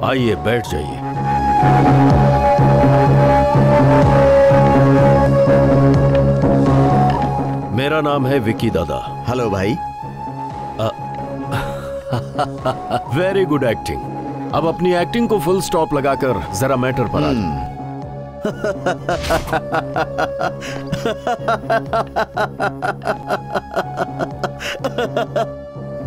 आइए बैठ जाइए। मेरा नाम है विकी दादा। हेलो भाई। Very good acting. अब अपनी एक्टिंग को फुल स्टॉप लगाकर जरा मैटर पर आ जाओ।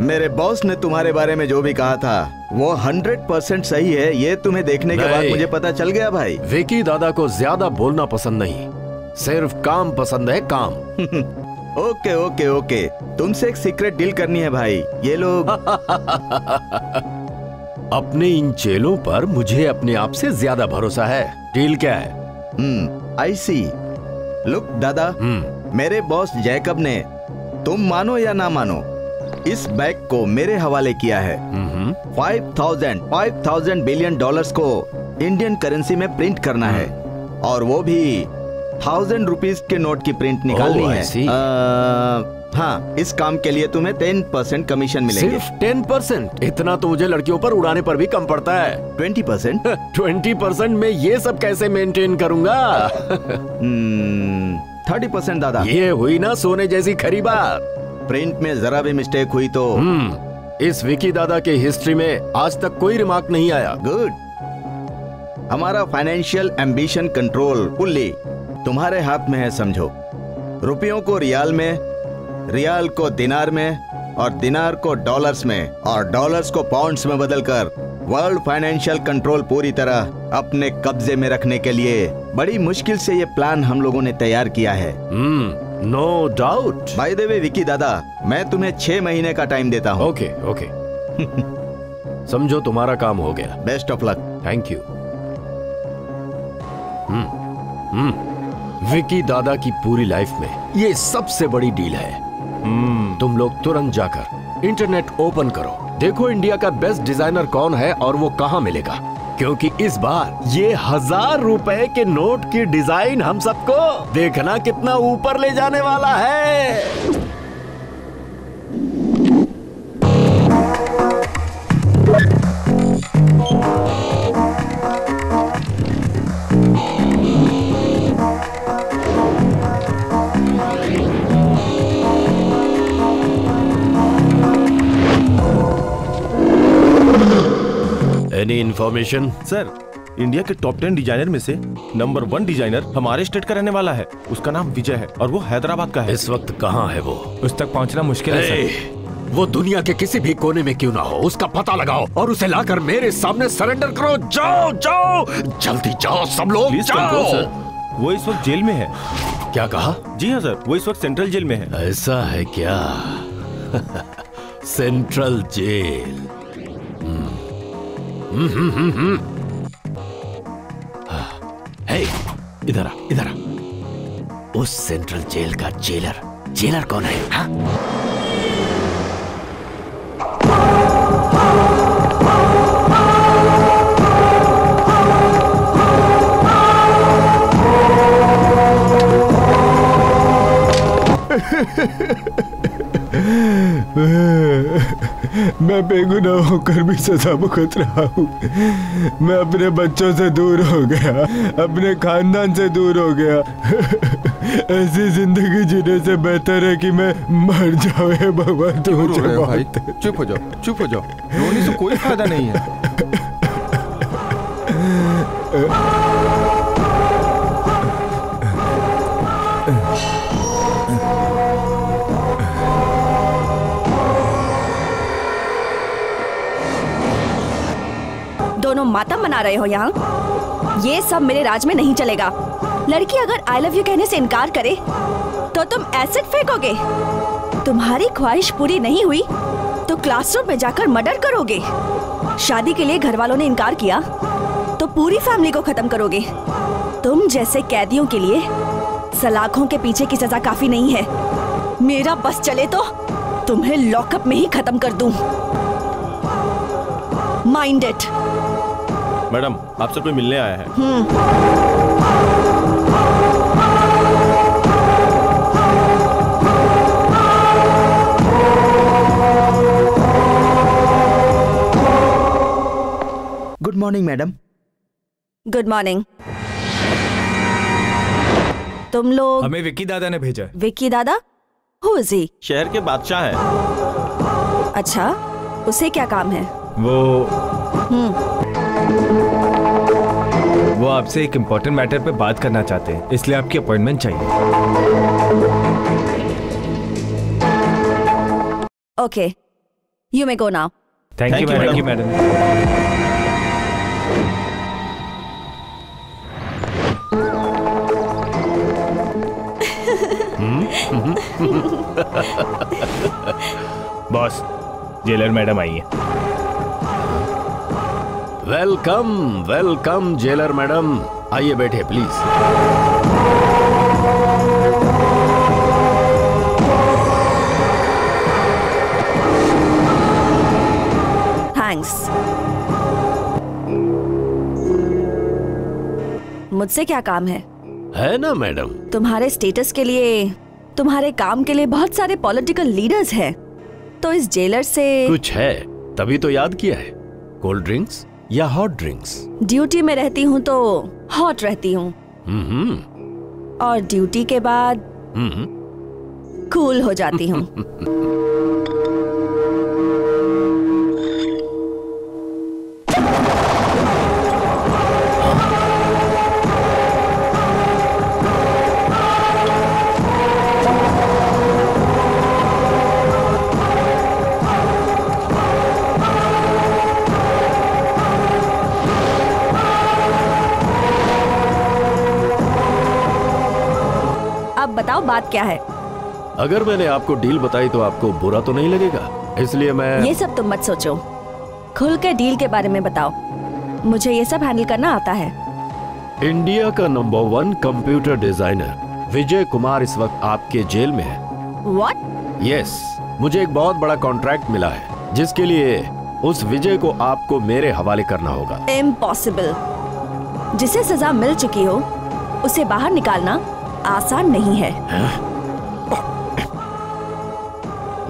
मेरे बॉस ने तुम्हारे बारे में जो भी कहा था वो 100% सही है। ये तुम्हें देखने के बाद मुझे पता चल गया भाई। विकी दादा को ज्यादा बोलना पसंद नहीं, सिर्फ काम पसंद है, काम। ओके ओके ओके, तुमसे एक सीक्रेट डील करनी है भाई। ये लोग अपने इन चेलों पर मुझे अपने आप से ज्यादा भरोसा है। डील क्या है? आई सी। लुक दादा, मेरे बॉस जैकब ने, तुम मानो या ना मानो, इस बैग को मेरे हवाले किया है। 5,000 बिलियन डॉलर्स को इंडियन करेंसी में प्रिंट करना है, और वो भी 1000 रुपीज के नोट की प्रिंट निकालनी है। हाँ, इस काम के लिए तुम्हें 10% कमीशन मिलेंगे। सिर्फ 10%? इतना तो मुझे लड़कियों पर उड़ाने पर भी कम पड़ता है। 20%? 20% में ये सब कैसे मेंटेन करूंगा? 30% दादा। ये हुई ना सोने जैसी खरी बात। प्रिंट में जरा भी मिस्टेक हुई तो इस विकी दादा के हिस्ट्री में आज तक कोई रिमार्क नहीं आया। गुड। हमारा फाइनेंशियल एम्बिशन कंट्रोल फुल्ली तुम्हारे हाथ में है, समझो। रुपयों को रियाल में, रियाल को दिनार में, और दिनार को डॉलर्स में, और डॉलर्स को पाउंड्स में बदलकर वर्ल्ड फाइनेंशियल कंट्रोल पूरी तरह अपने कब्जे में रखने के लिए बड़ी मुश्किल से ये प्लान हम लोगों ने तैयार किया है। No doubt. By the way Vicky दादा, मैं तुम्हें 6 महीने का टाइम देता हूँ। Okay okay. समझो तुम्हारा काम हो गया। Best of luck. Thank you. Vicky दादा की पूरी लाइफ में ये सबसे बड़ी डील है। तुम लोग तुरंत जाकर इंटरनेट ओपन करो, देखो इंडिया का बेस्ट डिजाइनर कौन है और वो कहां मिलेगा, क्योंकि इस बार ये 1000 रुपए के नोट की डिजाइन हम सबको देखना कितना ऊपर ले जाने वाला है। Any information? सर, इंडिया के टॉप 10 डिजाइनर में से नंबर 1 डिजाइनर हमारे स्टेट का रहने वाला है। उसका नाम विजय है और वो हैदराबाद का है। इस वक्त कहाँ है वो? उस तक पहुंचना मुश्किल है सर। वो दुनिया के किसी भी कोने में क्यों ना हो, उसका पता लगाओ और उसे लाकर मेरे सामने सरेंडर करो। जाओ जाओ, जल्दी जाओ सब लोग, जाओ। सर, वो इस वक्त जेल में है। क्या कहा? जी हाँ सर, वो इस वक्त सेंट्रल जेल में है। ऐसा है क्या? Central jail. हे, इधर आ, इधर आ। उस सेंट्रल जेल का जेलर कौन है? हाँ? मैं बेगुनाह होकर भी सजा भुगत रहा हूँ। मैं अपने बच्चों से दूर हो गया, अपने खानदान से दूर हो गया। ऐसी जिंदगी जीने से बेहतर है कि मैं मर जाऊं। हे भगवान, तुम रो रहे हो भाई? चुप हो जाओ, चुप हो जाओ। रोने से कोई फायदा नहीं है। दोनों मातम मना रहे हो यहाँ? ये सब मेरे राज में नहीं चलेगा। लड़की अगर आई लव यू कहने से इनकार करे तो तुम एसिड फेंकोगे। तुम्हारी ख्वाहिश पूरी नहीं हुई तो क्लासरूम में जाकर मर्डर करोगे। शादी के लिए घर वालों ने इनकार किया तो पूरी फैमिली को खत्म करोगे। तुम जैसे कैदियों के लिए सलाखों के पीछे की सजा काफी नहीं है। मेरा बस चले तो तुम्हें लॉकअप में ही खत्म कर दूं। Mind it. मैडम, आपसे कोई मिलने आया है। Good morning madam. Good morning. तुम लोग? हमें विक्की दादा ने भेजा है। विक्की दादा? Who is he? शहर के बादशाह है। अच्छा, उसे क्या काम है? वो आपसे एक इम्पोर्टेंट मैटर पे बात करना चाहते हैं, इसलिए आपकी अपॉइंटमेंट चाहिए। Okay, you may go now. Thank you madam. Boss, jailer madam आई है। वेलकम वेलकम जेलर मैडम, आइए बैठे प्लीज। थैंक्स। मुझसे क्या काम है ना मैडम? तुम्हारे स्टेटस के लिए, तुम्हारे काम के लिए बहुत सारे पॉलिटिकल लीडर्स हैं, तो इस जेलर से कुछ है तभी तो याद किया है। कोल्ड ड्रिंक्स या हॉट ड्रिंक्स? ड्यूटी में रहती हूँ तो हॉट रहती हूँ, और ड्यूटी के बाद कूल हो जाती हूँ। अब बताओ बात क्या है? अगर मैंने आपको डील बताई तो आपको बुरा तो नहीं लगेगा, इसलिए मैं... ये सब तुम मत सोचो, खुल के डील के बारे में बताओ, मुझे ये सब हैंडल करना आता है। इंडिया का number 1 computer designer Vijay Kumar इस वक्त आपके जेल में है। What? यस, मुझे एक बहुत बड़ा कॉन्ट्रैक्ट मिला है, जिसके लिए उस विजय को आपको मेरे हवाले करना होगा। इम्पॉसिबल। जिसे सजा मिल चुकी हो उसे बाहर निकालना आसान नहीं है।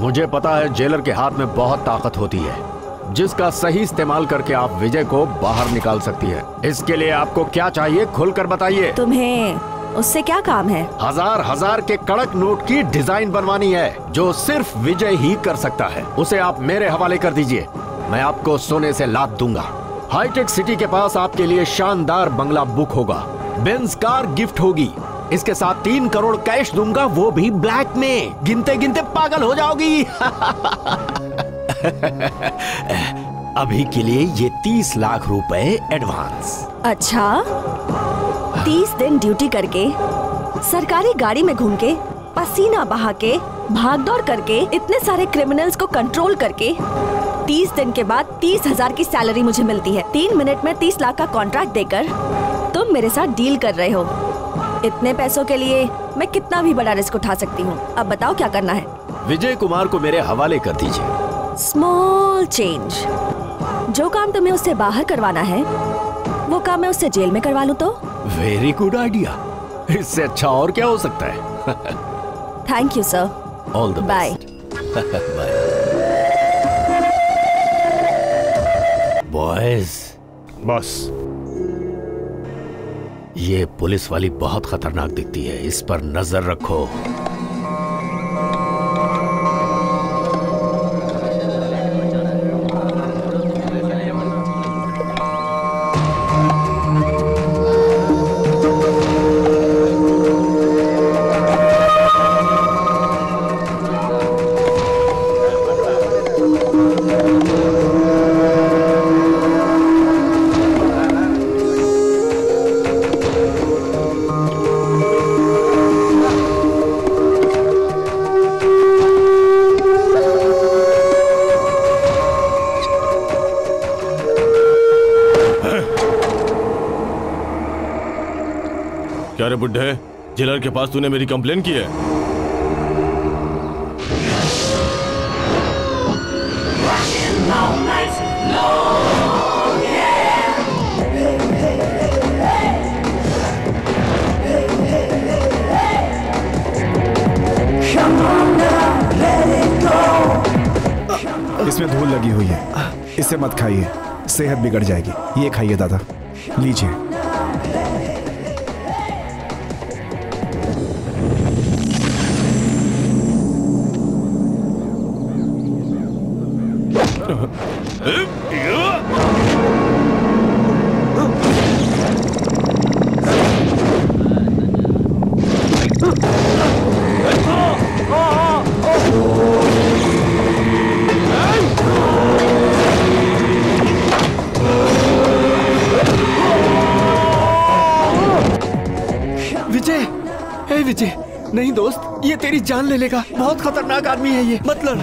मुझे पता है जेलर के हाथ में बहुत ताकत होती है, जिसका सही इस्तेमाल करके आप विजय को बाहर निकाल सकती है। इसके लिए आपको क्या चाहिए खुलकर बताइए। तुम्हें उससे क्या काम है? हजार के कड़क नोट की डिजाइन बनवानी है, जो सिर्फ विजय ही कर सकता है। उसे आप मेरे हवाले कर दीजिए, मैं आपको सोने से लाद दूंगा। हाईटेक सिटी के पास आपके लिए शानदार बंगला बुक होगा, बेंज कार गिफ्ट होगी, इसके साथ 3 करोड़ कैश दूंगा, वो भी ब्लैक में। गिनते गिनते पागल हो जाओगी। अभी के लिए ये 30 लाख रुपए एडवांस। अच्छा, 30 दिन ड्यूटी करके, सरकारी गाड़ी में घूम के, पसीना बहा के, भाग दौड़ करके, इतने सारे क्रिमिनल्स को कंट्रोल करके 30 दिन के बाद 30,000 की सैलरी मुझे मिलती है। 3 मिनट में 30 लाख का कॉन्ट्रैक्ट देकर तुम मेरे साथ डील कर रहे हो। इतने पैसों के लिए मैं कितना भी बड़ा रिस्क उठा सकती हूँ। अब बताओ क्या करना है? विजय कुमार को मेरे हवाले कर दीजिए। Small change. जो काम तुम्हें उससे बाहर करवाना है, वो काम मैं उससे जेल में करवा लूँ तो? वेरी गुड आइडिया, इससे अच्छा और क्या हो सकता है। Thank you sir. All the bye. Bye boys. Boss, ये पुलिस वाली बहुत खतरनाक दिखती है, इस पर नजर रखो। क्या रे बुड्ढे, जेलर के पास तूने मेरी कंप्लेन की है? इसमें धूल लगी हुई है, इसे मत खाइए। सेहत बिगड़ जाएगी। ये खाइए दादा, लीजिए। विजय, हे विजय, नहीं दोस्त, ये तेरी जान ले लेगा। बहुत खतरनाक आदमी है ये, मत लड़।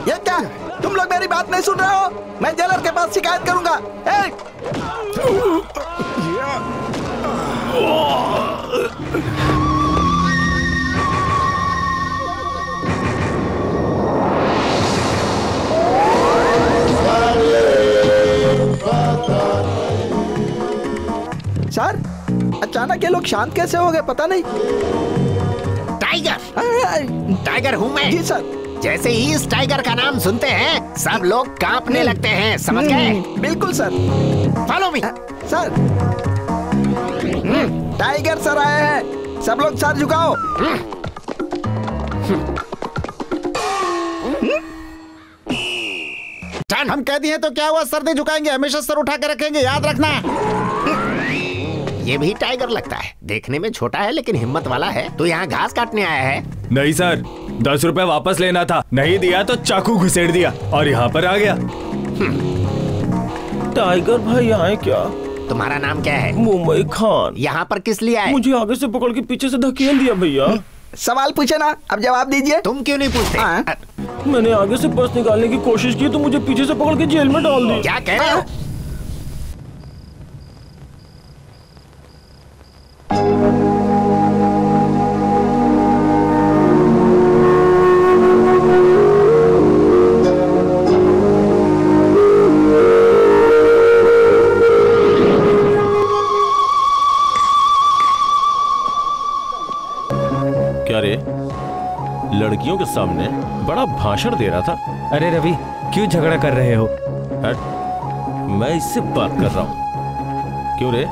ये क्या? तुम लोग मेरी बात नहीं सुन रहे हो? मैं जेलर के पास शिकायत करूंगा। सर, अचानक ये लोग शांत कैसे हो गए पता नहीं। टाइगर हूँ मैं। जी सर। जैसे ही इस टाइगर का नाम सुनते हैं सब लोग कांपने लगते हैं, समझ गए? बिल्कुल sir. Follow me. Sir, tiger sir आए हैं, सब लोग सर झुकाओ। हम कह दिए तो क्या हुआ, सर नहीं झुकाएंगे, हमेशा सर उठा के रखेंगे, याद रखना। ये भी टाइगर लगता है, देखने में छोटा है लेकिन हिम्मत वाला है। तो यहाँ घास काटने आया है? नहीं सर, 10 रुपए वापस लेना था, नहीं दिया तो चाकू घुसेड़ दिया और यहाँ पर आ गया। टाइगर भाई आए क्या? तुम्हारा नाम क्या है? मुंबई खान। यहाँ पर किस लिए आए? मुझे आगे से पकड़ के पीछे से धकेल दिया भैया। सवाल पूछे ना, अब जवाब दीजिए। तुम क्यों नहीं पूछते? मैंने आगे से पर्स निकालने की कोशिश की तो मुझे पीछे से पकड़ के जेल में डाल दिया। क्या कह रहे हो? क्या रे, लड़कियों के सामने बड़ा भाषण दे रहा था। अरे रवि, क्यों झगड़ा कर रहे हो? मैं इससे बात कर रहा हूँ। क्यों रे,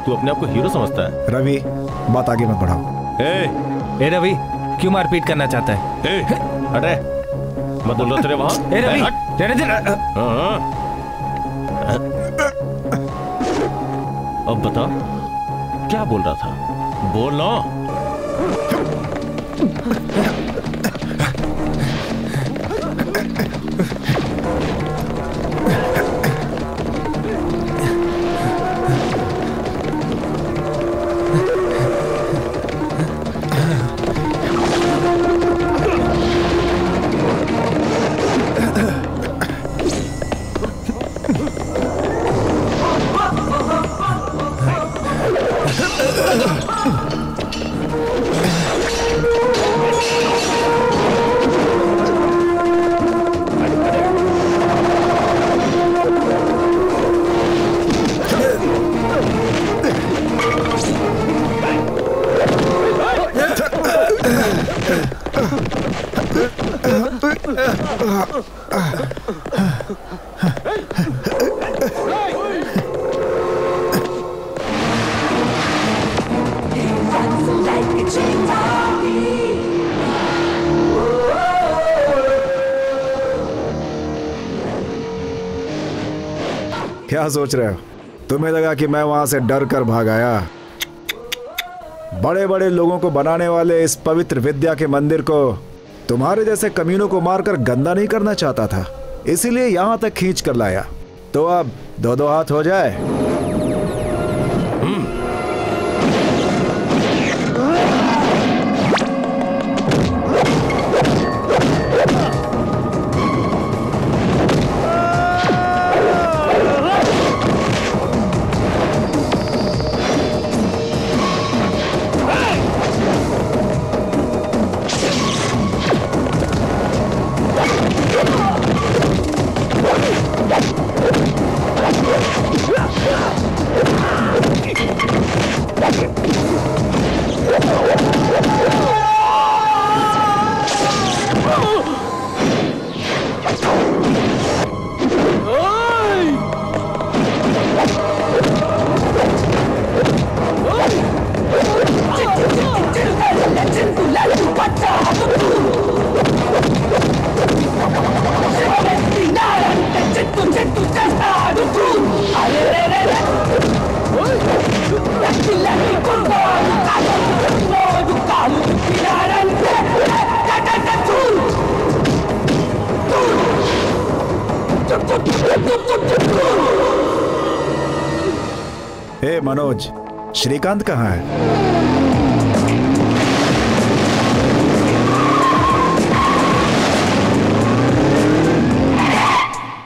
तू अपने आप को हीरो समझता है? रवि, बात आगे मत बढ़ाओ। ए रवि, क्यों मारपीट करना चाहता है? हटे, मत बोल रहा तेरे वहाँ। ए रवि, रहने दे। अब बता, क्या बोल रहा था? बोल ना। क्या सोच रहे हो? तुम्हें लगा कि मैं वहां से डर कर भाग आया? बड़े बड़े लोगों को बनाने वाले इस पवित्र विद्या के मंदिर को तुम्हारे जैसे कमीनों को मारकर गंदा नहीं करना चाहता था, इसीलिए यहां तक खींच कर लाया। तो अब दो दो हाथ हो जाए। हे मनोज, श्रीकांत कहाँ है?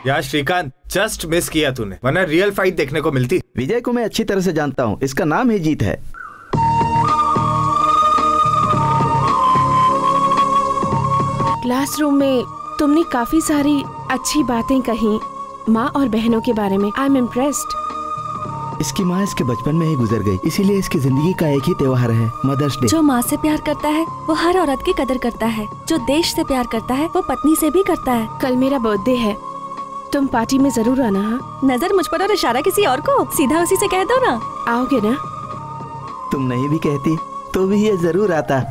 यार श्रीकांत, जस्ट मिस किया तूने, वरना रियल फाइट देखने को मिलती। विजय को मैं अच्छी तरह से जानता हूँ, इसका नाम ही जीत है। क्लासरूम में तुमने काफी सारी अच्छी बातें कही माँ और बहनों के बारे में। I am impressed. इसकी माँ इसके बचपन में ही गुजर गई, इसीलिए इसकी जिंदगी का एक ही त्योहार है, मदर्स डे। जो माँ से प्यार करता है वो हर औरत की कदर करता है। जो देश से प्यार करता है वो पत्नी से भी करता है। कल मेरा बर्थडे है, तुम पार्टी में जरूर आना। हाँ, नजर मुझ पर और इशारा किसी और को, सीधा उसी से कह दो ना। आओगे ना? तुम नहीं भी कहती तो भी ये जरूर आता।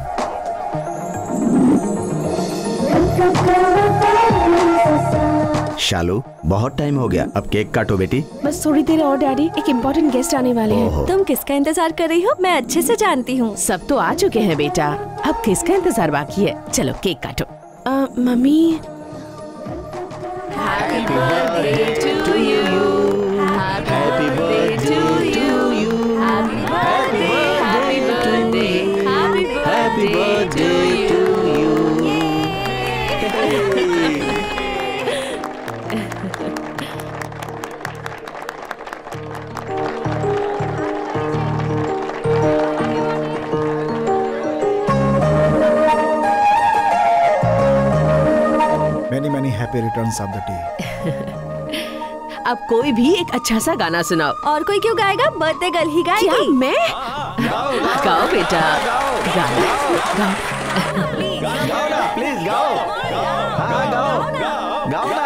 शालू, बहुत टाइम हो गया, अब केक काटो बेटी। बस थोड़ी देर और डैडी, एक इम्पोर्टेंट गेस्ट आने वाले हैं। तुम किसका इंतजार कर रही हो? मैं अच्छे से जानती हूँ। सब तो आ चुके हैं बेटा, अब किसका इंतजार बाकी है? चलो केक काटो। Mummy, Happy birthday to you. Happy birthday to you. Happy birthday, happy birthday, happy birthday to you. Many happy returns of the day. अब कोई भी एक अच्छा सा गाना सुनाओ। और कोई क्यों गाएगा? बर्थडे गर्ल ही गाएगी। क्या मैं? गाओ बेटा, गाओ गाओ। गाओ ना, प्लीज गाओ। हाँ गाओ, गाओ ना।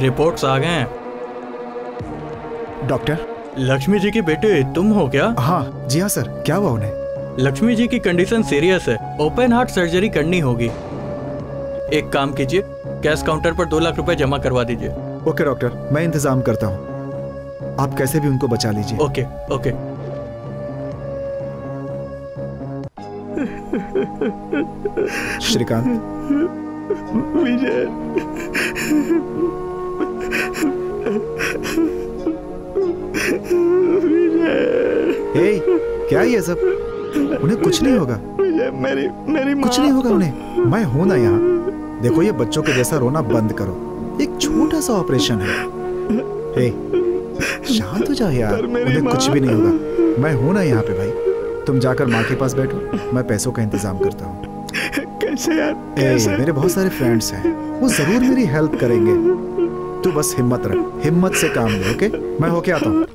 रिपोर्ट्स आ गए हैं। डॉक्टर, लक्ष्मी जी के बेटे तुम हो क्या? हाँ जी हाँ सर, क्या हुआ उन्हें? लक्ष्मी जी की कंडीशन सीरियस है, ओपन हार्ट सर्जरी करनी होगी। एक काम कीजिए, कैश काउंटर पर 2 लाख रुपए जमा करवा दीजिए। ओके डॉक्टर, मैं इंतजाम करता हूँ, आप कैसे भी उनको बचा लीजिए। Okay okay. Srikanth, Vijay, hey, क्या ये सब? उन्हें कुछ नहीं होगा। मेरी कुछ नहीं होगा उन्हें, मैं हूं ना यहाँ। देखो, ये बच्चों के जैसा रोना बंद करो, एक छोटा सा ऑपरेशन है। हे, शांत हो जाओ यार, उन्हें कुछ भी नहीं होगा। मैं हूं ना यहाँ पे भाई, तुम जाकर माँ के पास बैठो, मैं पैसों का इंतजाम करता हूँ। कैसे यार? कैसे? मेरे बहुत सारे फ्रेंड्स हैं, वो जरूर मेरी हेल्प करेंगे। तू बस हिम्मत रख, हिम्मत से काम ले। ओके, मैं होके आता हूँ।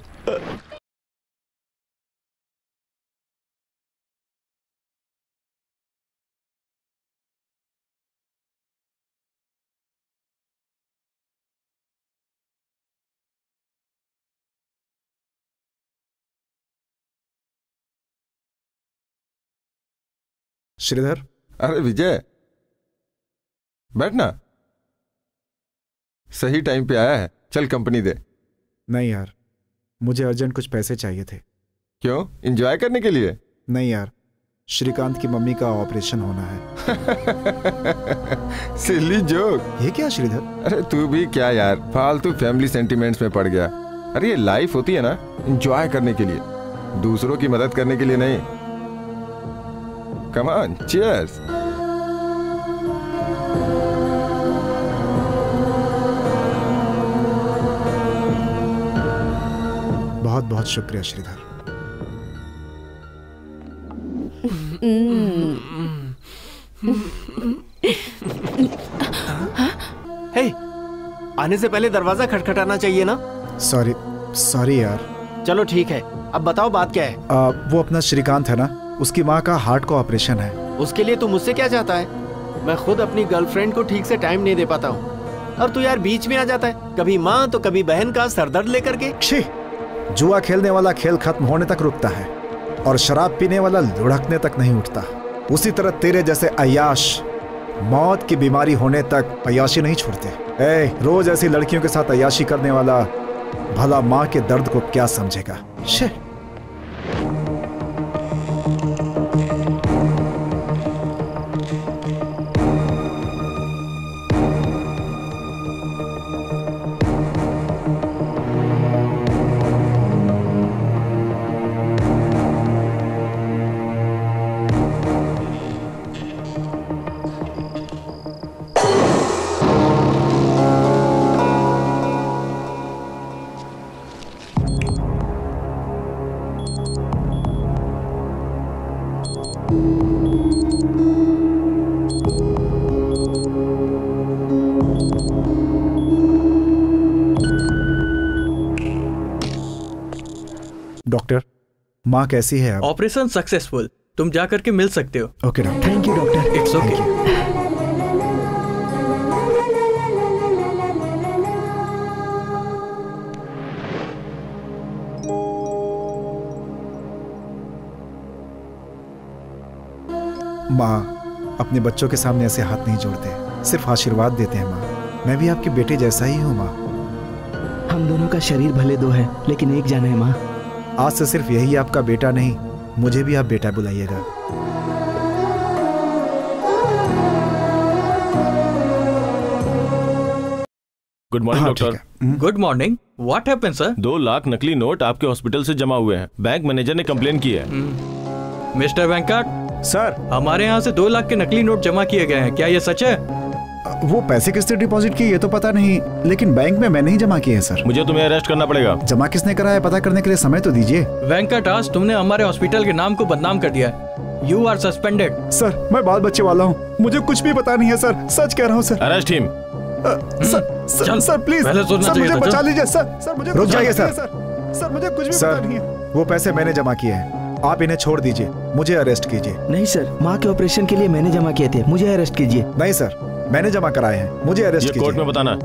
श्रीधर, अरे विजय, बैठना। सही टाइम पे आया है, चल कंपनी दे। नहीं यार, मुझे अर्जेंट कुछ पैसे चाहिए थे। क्यों, एंजॉय करने के लिए? नहीं यार, श्रीकांत की मम्मी का ऑपरेशन होना है। सिली जोक। ये क्या श्रीधर? अरे तू भी क्या यार, फालतू फैमिली सेंटिमेंट्स में पड़ गया। अरे ये लाइफ होती है ना, एंजॉय करने के लिए, दूसरों की मदद करने के लिए नहीं। Come on, cheers. बहुत बहुत शुक्रिया श्रीधर। हे, आने से पहले दरवाजा खटखटाना चाहिए ना? सॉरी यार। चलो ठीक है, अब बताओ बात क्या है? वो अपना श्रीकांत है ना, उसकी माँ का हार्ट का ऑपरेशन है। उसके लिए तू मुझसे क्या चाहता है? मैं खुद अपनी गर्लफ्रेंड को ठीक से टाइम नहीं दे पाता हूँ, और तू यार बीच में आ जाता है, कभी माँ तो कभी बहन का सरदर्द लेकर के। छी, जुआ खेलने वाला खेल खत्म होने तक रुकता है और शराब पीने वाला लुढ़कने तक नहीं उठता। उसी तरह तेरे जैसे अय्याश मौत की बीमारी होने तक अय्याशी नहीं छोड़ते। रोज ऐसी लड़कियों के साथ अय्याशी करने वाला भला माँ के दर्द को क्या समझेगा? शे। डॉक्टर, माँ कैसी है अब? ऑपरेशन सक्सेसफुल, तुम जा करके मिल सकते हो। Okay doctor. Thank you doctor. It's okay. माँ, अपने बच्चों के सामने ऐसे हाथ नहीं जोड़ते, सिर्फ आशीर्वाद देते हैं। माँ, मैं भी आपके बेटे जैसा ही हूँ। माँ, हम दोनों का शरीर भले दो है, लेकिन एक जान है। माँ, आज से सिर्फ यही आपका बेटा नहीं, मुझे भी आप बेटा बुलाइएगा। Good morning doctor. Good morning. What happened sir? 2 lakh नकली नोट आपके हॉस्पिटल से जमा हुए हैं। बैंक मैनेजर ने कंप्लेन की है। मिस्टर वेंकट सर, हमारे यहाँ से 2 लाख के नकली नोट जमा किए गए हैं, क्या ये सच है? वो पैसे किसने डिपॉजिट किए ये तो पता नहीं, लेकिन बैंक में मैंने ही जमा किए हैं सर। मुझे तुम्हें अरेस्ट करना पड़ेगा। जमा किसने करा है पता करने के लिए समय तो दीजिए। वेंकट, आज तुमने हमारे हॉस्पिटल के नाम को बदनाम कर दिया है। You are suspended. सर, मैं बाल बच्चे वाला हूँ, मुझे कुछ भी पता नहीं है सर, सच कह रहा हूँ sir. Arrest him. Sir please, sir मुझे बचा लीजिए सर, मुझे रुक जाइए सर, मुझे कुछ भी पता नहीं है। वो पैसे मैंने जमा किए हैं, आप इन्हें छोड़ दीजिए, मुझे अरेस्ट कीजिए। नहीं सर, माँ के ऑपरेशन के लिए मैंने जमा किए थे, मुझे अरेस्ट कीजिए। नहीं सर, मैंने जमा कराए हैं, मुझे अरेस्ट कीजिए। कोर्ट में बताना।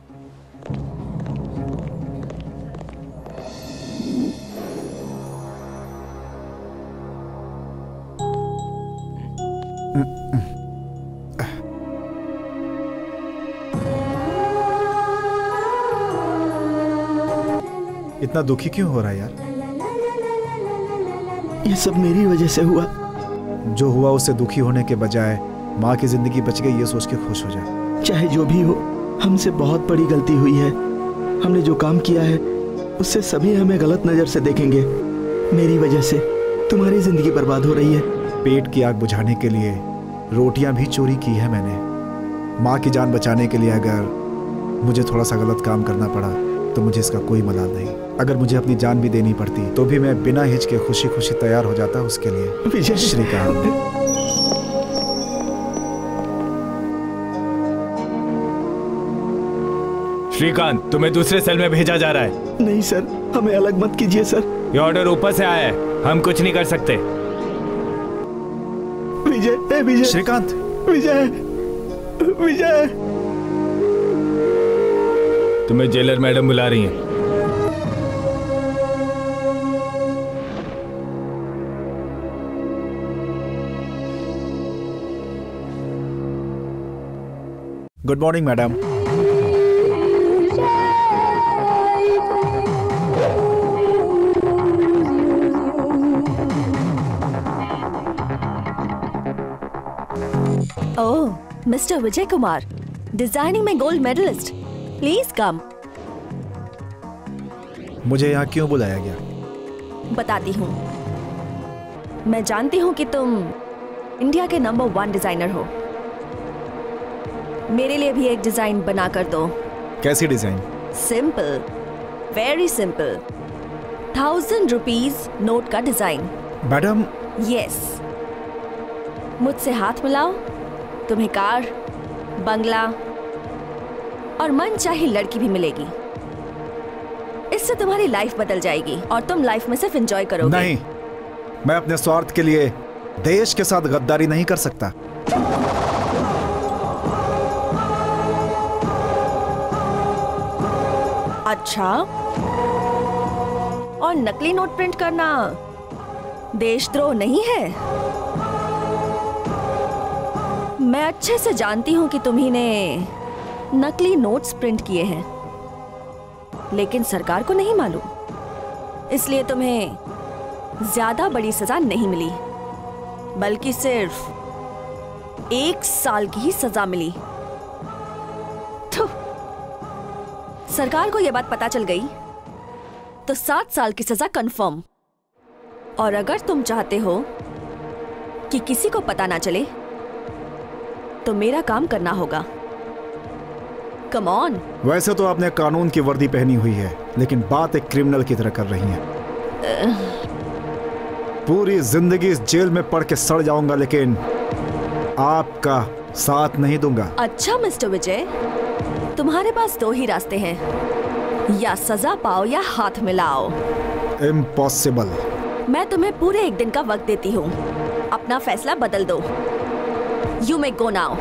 इतना दुखी क्यों हो रहा है यार? ये सब मेरी वजह से हुआ। जो हुआ उससे दुखी होने के बजाय माँ की जिंदगी बच गई ये सोच के खुश हो जाए। चाहे जो भी हो, हमसे बहुत बड़ी गलती हुई है। हमने जो काम किया है उससे सभी हमें गलत नजर से देखेंगे। मेरी वजह से तुम्हारी जिंदगी बर्बाद हो रही है। पेट की आग बुझाने के लिए रोटियां भी चोरी की है मैंने। माँ की जान बचाने के लिए अगर मुझे थोड़ा सा गलत काम करना पड़ा तो मुझे इसका कोई मलाल नहीं। अगर मुझे अपनी जान भी देनी पड़ती तो भी मैं बिना हिचके खुशी खुशी तैयार हो जाता उसके लिए। विजय श्रीकांत, श्रीकांत, तुम्हें दूसरे सेल में भेजा जा रहा है। नहीं सर, हमें अलग मत कीजिए सर। ये ऑर्डर ऊपर से आया है, हम कुछ नहीं कर सकते। विजय, विजय, श्रीकांत, विजय, विजय। तुम्हें जेलर मैडम बुला रही हैं। Good morning madam. Oh, mister Vijay Kumar, designing में गोल्ड मेडलिस्ट, प्लीज कम। मुझे यहाँ क्यों बुलाया गया? बताती हूँ। मैं जानती हूँ कि तुम इंडिया के नंबर 1 डिजाइनर हो। मेरे लिए भी एक डिजाइन बना कर दो। कैसी design? Simple, very simple, 1000 rupees note का डिजाइन। मैडम। यस, मुझसे हाथ मिलाओ, तुम्हें कार, बंगला और मनचाही लड़की भी मिलेगी। इससे तुम्हारी लाइफ बदल जाएगी और तुम लाइफ में सिर्फ एंजॉय करोगे। नहीं, मैं अपने स्वार्थ के लिए देश के साथ गद्दारी नहीं कर सकता। अच्छा, और नकली नोट प्रिंट करना देशद्रोह नहीं है? मैं अच्छे से जानती हूं कि तुम्ही ने नकली नोट्स प्रिंट किए हैं, लेकिन सरकार को नहीं मालूम। इसलिए तुम्हें ज्यादा बड़ी सजा नहीं मिली, बल्कि सिर्फ 1 साल की ही सजा मिली। सरकार को यह बात पता चल गई तो 7 साल की सजा कंफर्म। और अगर तुम चाहते हो कि किसी को पता ना चले तो मेरा काम करना होगा। Come on. वैसे तो आपने कानून की वर्दी पहनी हुई है, लेकिन बात एक क्रिमिनल की तरह कर रही हैं। पूरी जिंदगी इस जेल में पड़ के सड़ जाऊंगा, लेकिन आपका साथ नहीं दूंगा। अच्छा मिस्टर विजय, तुम्हारे पास 2 ही रास्ते हैं, या सजा पाओ या हाथ मिलाओ। इम्पॉसिबल। मैं तुम्हें पूरे 1 दिन का वक्त देती हूँ, अपना फैसला बदल दो। You may go now.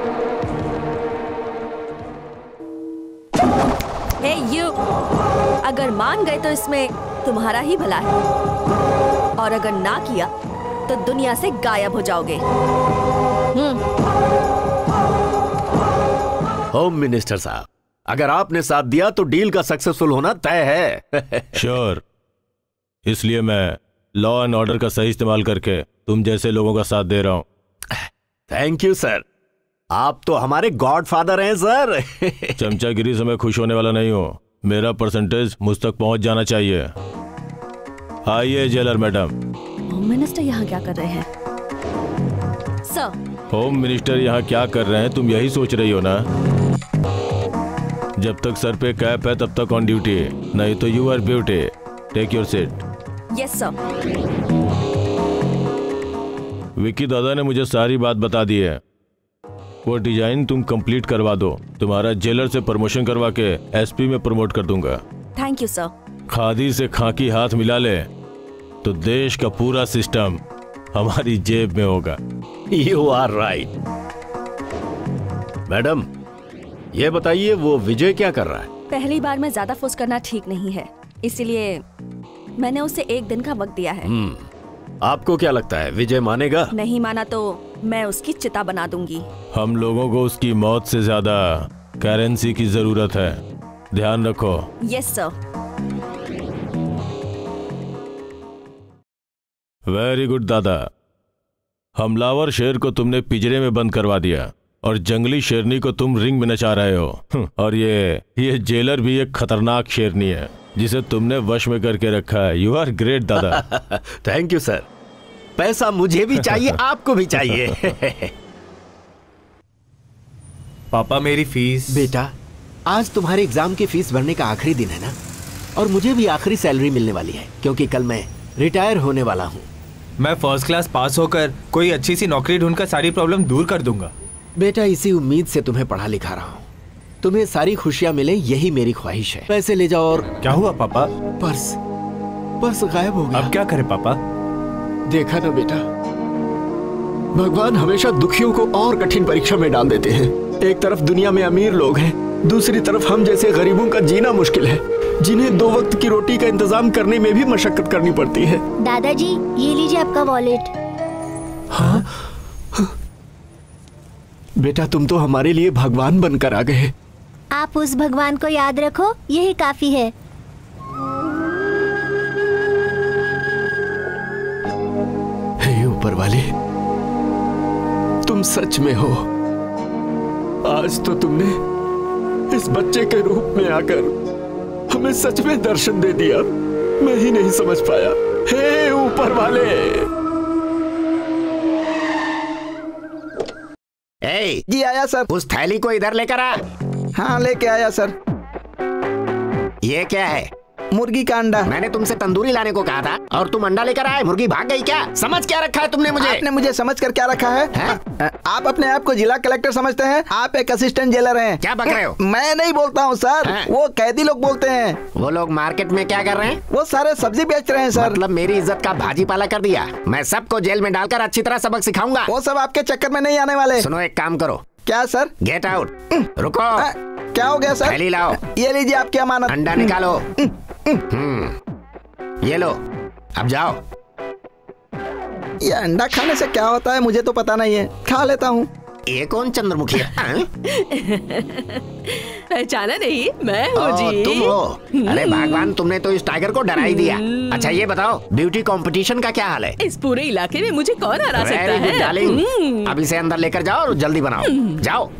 Hey you, अगर मान गए तो इसमें तुम्हारा ही भला है, और अगर ना किया तो दुनिया से गायब हो जाओगे। होम मिनिस्टर साहब, अगर आपने साथ दिया तो डील का सक्सेसफुल होना तय है। श्योर। इसलिए मैं लॉ एंड ऑर्डर का सही इस्तेमाल करके तुम जैसे लोगों का साथ दे रहा हूं। थैंक यू सर, आप तो हमारे गॉडफादर हैं सर। चमचागिरी से मैं खुश होने वाला नहीं हूँ। मेरा परसेंटेज मुझ तक पहुंच जाना चाहिए। आइए जेलर मैडम। होम मिनिस्टर यहाँ क्या कर रहे हैं? सर, होम मिनिस्टर यहाँ क्या कर रहे हैं, तुम यही सोच रही हो ना? जब तक सर पे कैप है तब तक ऑन ड्यूटी, नहीं तो you are beauty. Take your seat. Yes sir. Vicky दादा ने मुझे सारी बात बता दी है। वो डिजाइन तुम कंप्लीट करवा दो, तुम्हारा जेलर से प्रमोशन करवा के एसपी में प्रमोट कर दूंगा। Thank you sir. खादी से खाकी हाथ मिला ले तो देश का पूरा सिस्टम हमारी जेब में होगा। You are right. मैडम, ये बताइए वो विजय क्या कर रहा है? पहली बार में ज्यादा फोर्स करना ठीक नहीं है, इसलिए मैंने उसे 1 दिन का वक्त दिया है। आपको क्या लगता है विजय मानेगा? नहीं माना तो मैं उसकी चिता बना दूंगी। हम लोगों को उसकी मौत से ज्यादा करेंसी की जरूरत है, ध्यान रखो। Yes sir. वेरी गुड दादा। हमलावर शेर को तुमने पिंजरे में बंद करवा दिया और जंगली शेरनी को तुम रिंग में नचा रहे हो। और ये जेलर भी एक खतरनाक शेरनी है जिसे तुमने वश में करके रखा है। यू आर ग्रेट दादा। Thank you sir. पैसा मुझे भी चाहिए, आपको भी चाहिए। पापा मेरी फीस। बेटा, आज तुम्हारे एग्जाम की फीस भरने का आखिरी दिन है ना, और मुझे भी आखिरी सैलरी मिलने वाली है, क्योंकि कल मैं रिटायर होने वाला हूँ। मैं फर्स्ट क्लास पास होकर कोई अच्छी सी नौकरी ढूंढकर सारी प्रॉब्लम दूर कर दूंगा। बेटा, इसी उम्मीद से तुम्हें पढ़ा लिखा रहा हूँ। तुम्हें सारी खुशियाँ मिले, यही मेरी ख्वाहिश है। पैसे ले जाओ। और क्या हुआ पापा? पर्स गायब हो गया। अब क्या करें पापा? देखा ना बेटा, भगवान हमेशा दुखियों को और कठिन परीक्षा में डाल देते हैं। एक तरफ दुनिया में अमीर लोग हैं, दूसरी तरफ हम जैसे गरीबों का जीना मुश्किल है, जिन्हें 2 वक्त की रोटी का इंतजाम करने में भी मशक्कत करनी पड़ती है। दादाजी, ये लीजिए आपका वॉलेट। हाँ? बेटा तुम तो हमारे लिए भगवान बनकर आ गए। आप उस भगवान को याद रखो, यही काफी है। हे ऊपर वाले, तुम सच में हो। आज तो तुमने इस बच्चे के रूप में आकर हमें सच में दर्शन दे दिया। मैं ही नहीं समझ पाया। हे ऊपर वाले। जी आया सर। उस थैली को इधर लेकर आ। हाँ लेके आया सर। ये क्या है? मुर्गी का अंडा। मैंने तुमसे तंदूरी लाने को कहा था और तुम अंडा लेकर आए। मुर्गी भाग गई क्या? समझ क्या रखा है तुमने मुझे? आपने मुझे समझ कर क्या रखा है? आप अपने आप को जिला कलेक्टर समझते हैं? आप एक असिस्टेंट जेलर हैं। क्या बक रहे हो? मैं नहीं बोलता हूँ सर, वो कैदी लोग बोलते हैं। वो लोग मार्केट में क्या कर रहे हैं? वो सारे सब्जी बेच रहे हैं सर। मतलब मेरी इज्जत का भाजी पाला कर दिया। मैं सबको जेल में डालकर अच्छी तरह सबक सिखाऊंगा। वो सब आपके चक्कर में नहीं आने वाले। सुनो, एक काम करो। क्या सर? Get out. रुको। क्या हो गया सर? थैली लाओ। ये लीजिए आपकी अमानत। अंडा निकालो। ये लो, अब जाओ। ये अंडा खाने से क्या होता है मुझे तो पता नहीं है, खा लेता हूँ। ये कौन चंद्रमुखी है? पहचाना नहीं? मैं हूँ जी। तुम हो? अरे भगवान, तुमने तो इस टाइगर को डरा ही दिया। अच्छा ये बताओ, ब्यूटी कंपटीशन का क्या हाल है? इस पूरे इलाके में मुझे कौन हरा सकता है? Very good darling. अब इसे अंदर लेकर जाओ और जल्दी बनाओ। जाओ।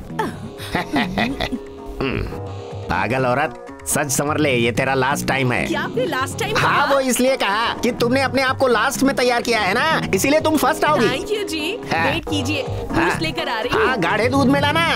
पागल औरत, सच समझ ले, ये तेरा लास्ट टाइम है। क्या आपने लास्ट टाइम? हाँ, वो इसलिए कहा कि तुमने अपने आप को लास्ट में तैयार किया है ना, इसीलिए तुम फर्स्ट आओगी। थैंक यू जी। वेट कीजिए, जूस लेकर आ रही हूँ। हाँ, गाढ़े दूध में लाना।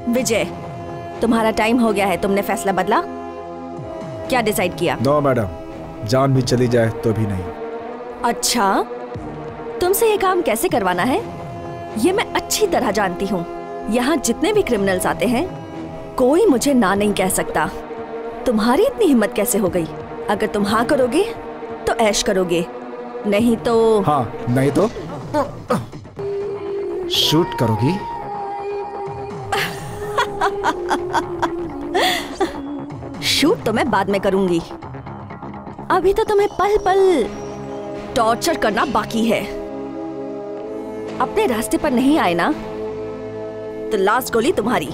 विजय, तुम्हारा टाइम हो गया है। तुमने फैसला बदला? क्या डिसाइड किया? नो मैडम, जान भी चली जाए तो भी नहीं। अच्छा, तुमसे ये काम कैसे करवाना है ये मैं अच्छी तरह जानती हूँ। यहाँ जितने भी क्रिमिनल्स आते हैं, कोई मुझे ना नहीं कह सकता। तुम्हारी इतनी हिम्मत कैसे हो गई? अगर तुम हाँ करोगे तो ऐश करोगे, नहीं तो? हाँ, नहीं तो शूट करोगी। शूट तो मैं बाद में करूंगी, अभी तो तुम्हें पल पल टॉर्चर करना बाकी है। अपने रास्ते पर नहीं आए ना तो लास्ट गोली तुम्हारी।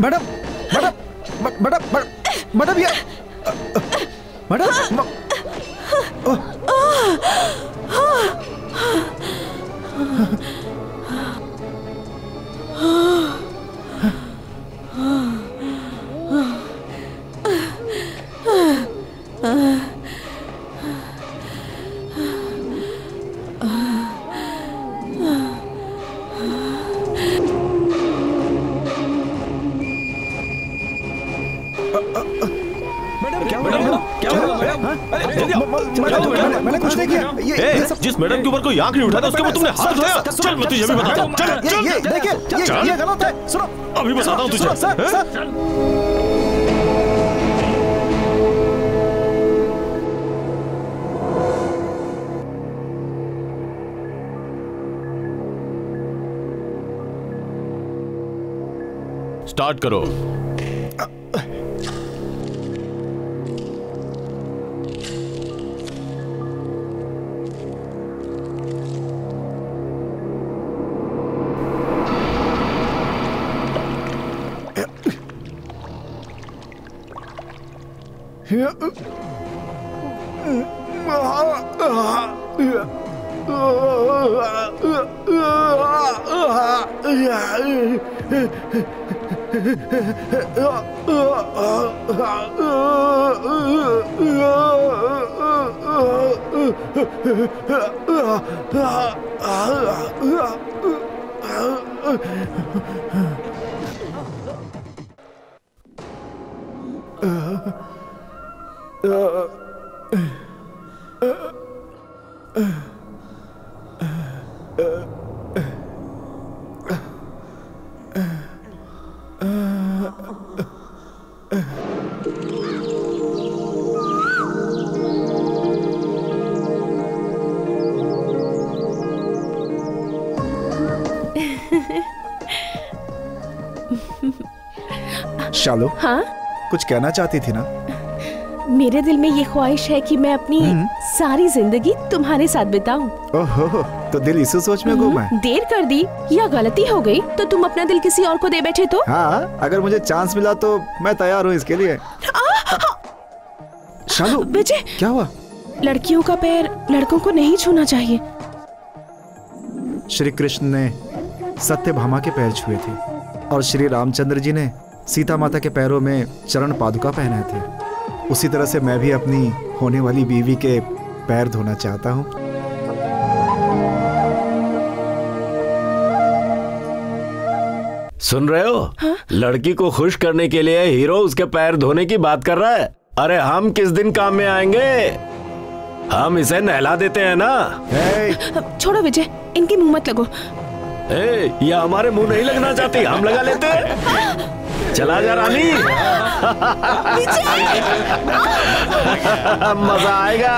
मैडम मैडम मैडम मैडम ये मैडम मैंने कुछ नहीं किया। जिस मैडम के ऊपर कोई आंख नहीं उठाता उसके ऊपर तुमने हाथ उठाया। चल मैं तुझे भी बताता हूँ। चल ये देखिए, ये गलत है। सुनो, अभी बताता हूँ तुझे। स्टार्ट करो। शालू, हाँ? कुछ कहना चाहती थी ना? मेरे दिल में ये ख्वाहिश है कि मैं अपनी सारी जिंदगी तुम्हारे साथ बिताऊं। ओहो, तो दिल इसी सोच में घूमा है। देर कर दी या गलती हो गई तो तुम अपना दिल किसी और को दे बैठे तो? हाँ, अगर मुझे चांस मिला तो मैं तैयार हूँ इसके लिए। शालू, विजय, क्या हुआ? लड़कियों का पैर लड़कों को नहीं छूना चाहिए। श्री कृष्ण ने सत्यभामा के पैर छुए थे और श्री रामचंद्र जी ने सीता माता के पैरों में चरण पादुका पहनाए थे। उसी तरह से मैं भी अपनी होने वाली बीवी के पैर धोना चाहता हूँ। सुन रहे हो? हाँ? लड़की को खुश करने के लिए हीरो उसके पैर धोने की बात कर रहा है। अरे हम किस दिन काम में आएंगे? हम इसे नहला देते हैं ना। छोड़ो विजय, इनके मुंह मत लगो। ये हमारे मुंह नहीं लगना चाहती, हम लगा लेते हैं। चला जा रानी। मजा आएगा।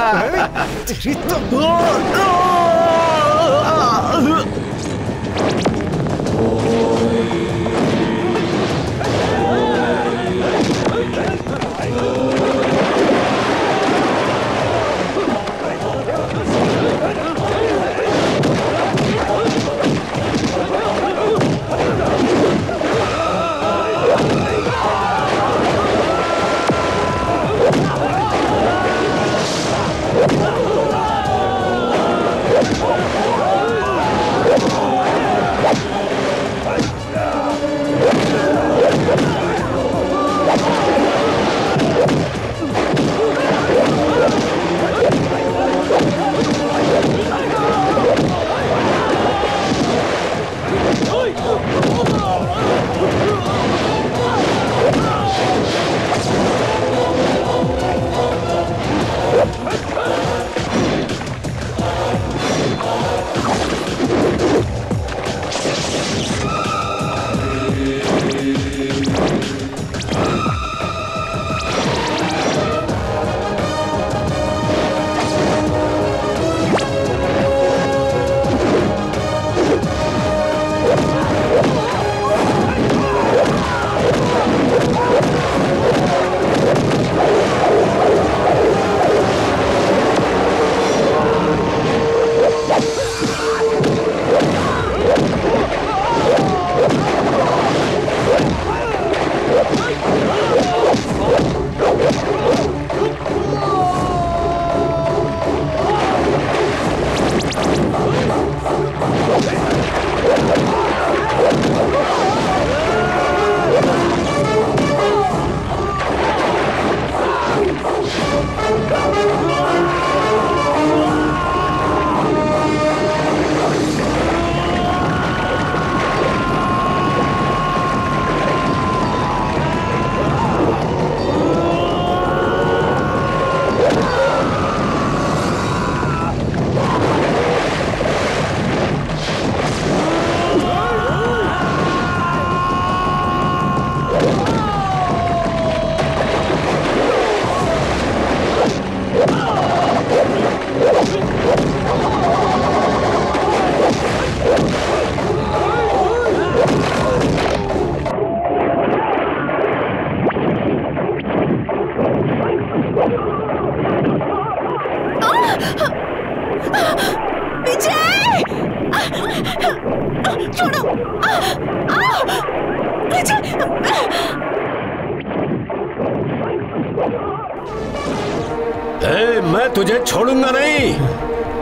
मैं तुझे छोड़ूंगा नहीं।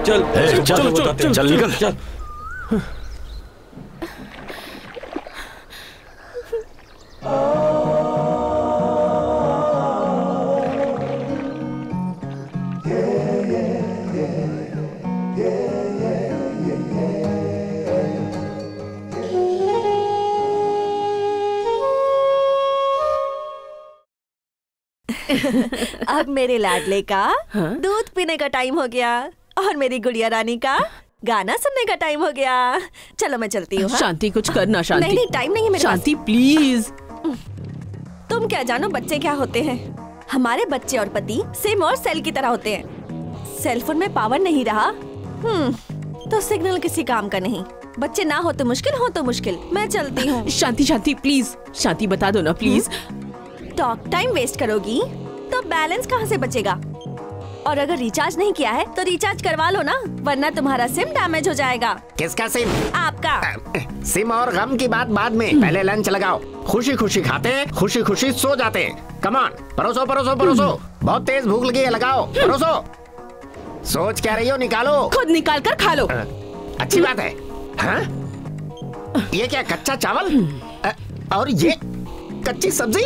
चल चल चल, चल, चल निकल। अब मेरे लाडले का दूध पीने का टाइम हो गया और मेरी गुड़िया रानी का गाना सुनने का टाइम हो गया। चलो मैं चलती हूँ। शांति कुछ करना। शांति नहीं, टाइम नहीं है मेरे शांति प्लीज। तुम क्या जानो बच्चे क्या होते हैं। हमारे बच्चे और पति सिम और सेल की तरह होते हैं। सेलफोन में पावर नहीं रहा तो सिग्नल किसी काम का नहीं। बच्चे ना हो तो मुश्किल। मैं चलती हूँ। शांति शांति प्लीज, शांति बता दो ना प्लीज। टॉक टाइम वेस्ट करोगी तो बैलेंस कहाँ से बचेगा? और अगर रिचार्ज नहीं किया है तो रिचार्ज करवा लो ना, वरना तुम्हारा सिम डैमेज हो जाएगा। किसका सिम? आपका। सिम और गम की बात बाद में, पहले लंच लगाओ। खुशी खुशी खाते, खुशी खुशी सो जाते। कम ऑन, परोसो परोसो परोसो। बहुत तेज भूख लगी है, लगाओ परोसो। सोच क्या रही हो, निकालो। खुद निकाल कर खा लो। अच्छी बात है। हाँ? ये क्या कच्चा चावल और ये कच्ची सब्जी?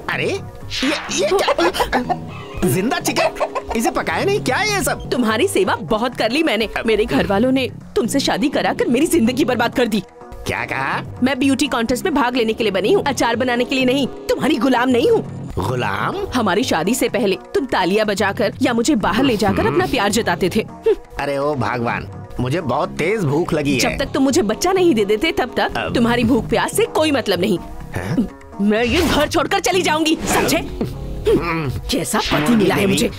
अरे ये क्या? जिंदा चिकन? इसे पकाया नहीं क्या है ये सब? तुम्हारी सेवा बहुत कर ली मैंने। मेरे घर वालों ने तुमसे शादी कराकर मेरी जिंदगी बर्बाद कर दी। क्या कहा? मैं ब्यूटी कॉन्टेस्ट में भाग लेने के लिए बनी हूँ, अचार बनाने के लिए नहीं। तुम्हारी गुलाम नहीं हूँ। गुलाम? हमारी शादी से पहले तुम तालियां बजाकर या मुझे बाहर ले जाकर अपना प्यार जताते थे। अरे ओ भगवान, मुझे बहुत तेज भूख लगी है। जब तक तुम मुझे बच्चा नहीं दे देते तब तक तुम्हारी भूख प्यास से कोई मतलब नहीं। मैं ये घर छोड़कर चली जाऊंगी, समझे? कैसा पति मिला है मुझे।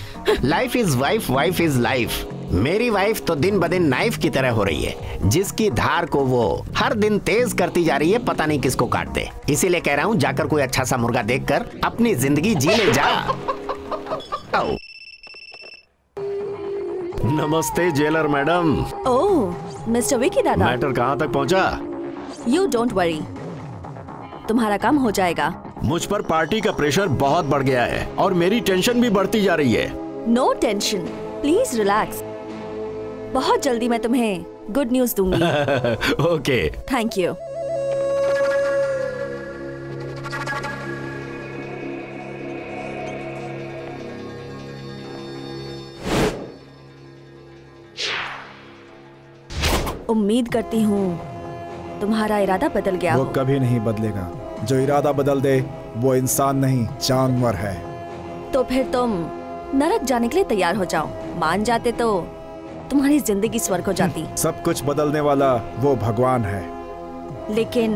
Life is wife, wife is life. मेरी वाइफ तो दिन ब दिन नाइफ की तरह हो रही है, जिसकी धार को वो हर दिन तेज करती जा रही है, पता नहीं किसको काट दे। इसीलिए कह रहा हूँ, जाकर कोई अच्छा सा मुर्गा देखकर अपनी जिंदगी जी ले जा। नमस्ते jailer madam. Oh mister Vicky दादा, मैटर कहाँ तक पहुँचा? यू डोंट वरी, तुम्हारा काम हो जाएगा। मुझ पर पार्टी का प्रेशर बहुत बढ़ गया है और मेरी टेंशन भी बढ़ती जा रही है। No tension, please relax. बहुत जल्दी मैं तुम्हें गुड न्यूज दूंगी। Okay, thank you. उम्मीद करती हूँ तुम्हारा इरादा बदल गया। वो कभी नहीं बदलेगा। जो इरादा बदल दे वो इंसान नहीं जानवर है। तो फिर तुम नरक जाने के लिए तैयार हो जाओ। मान जाते तो तुम्हारी जिंदगी स्वर्ग हो जाती। सब कुछ बदलने वाला वो भगवान है। लेकिन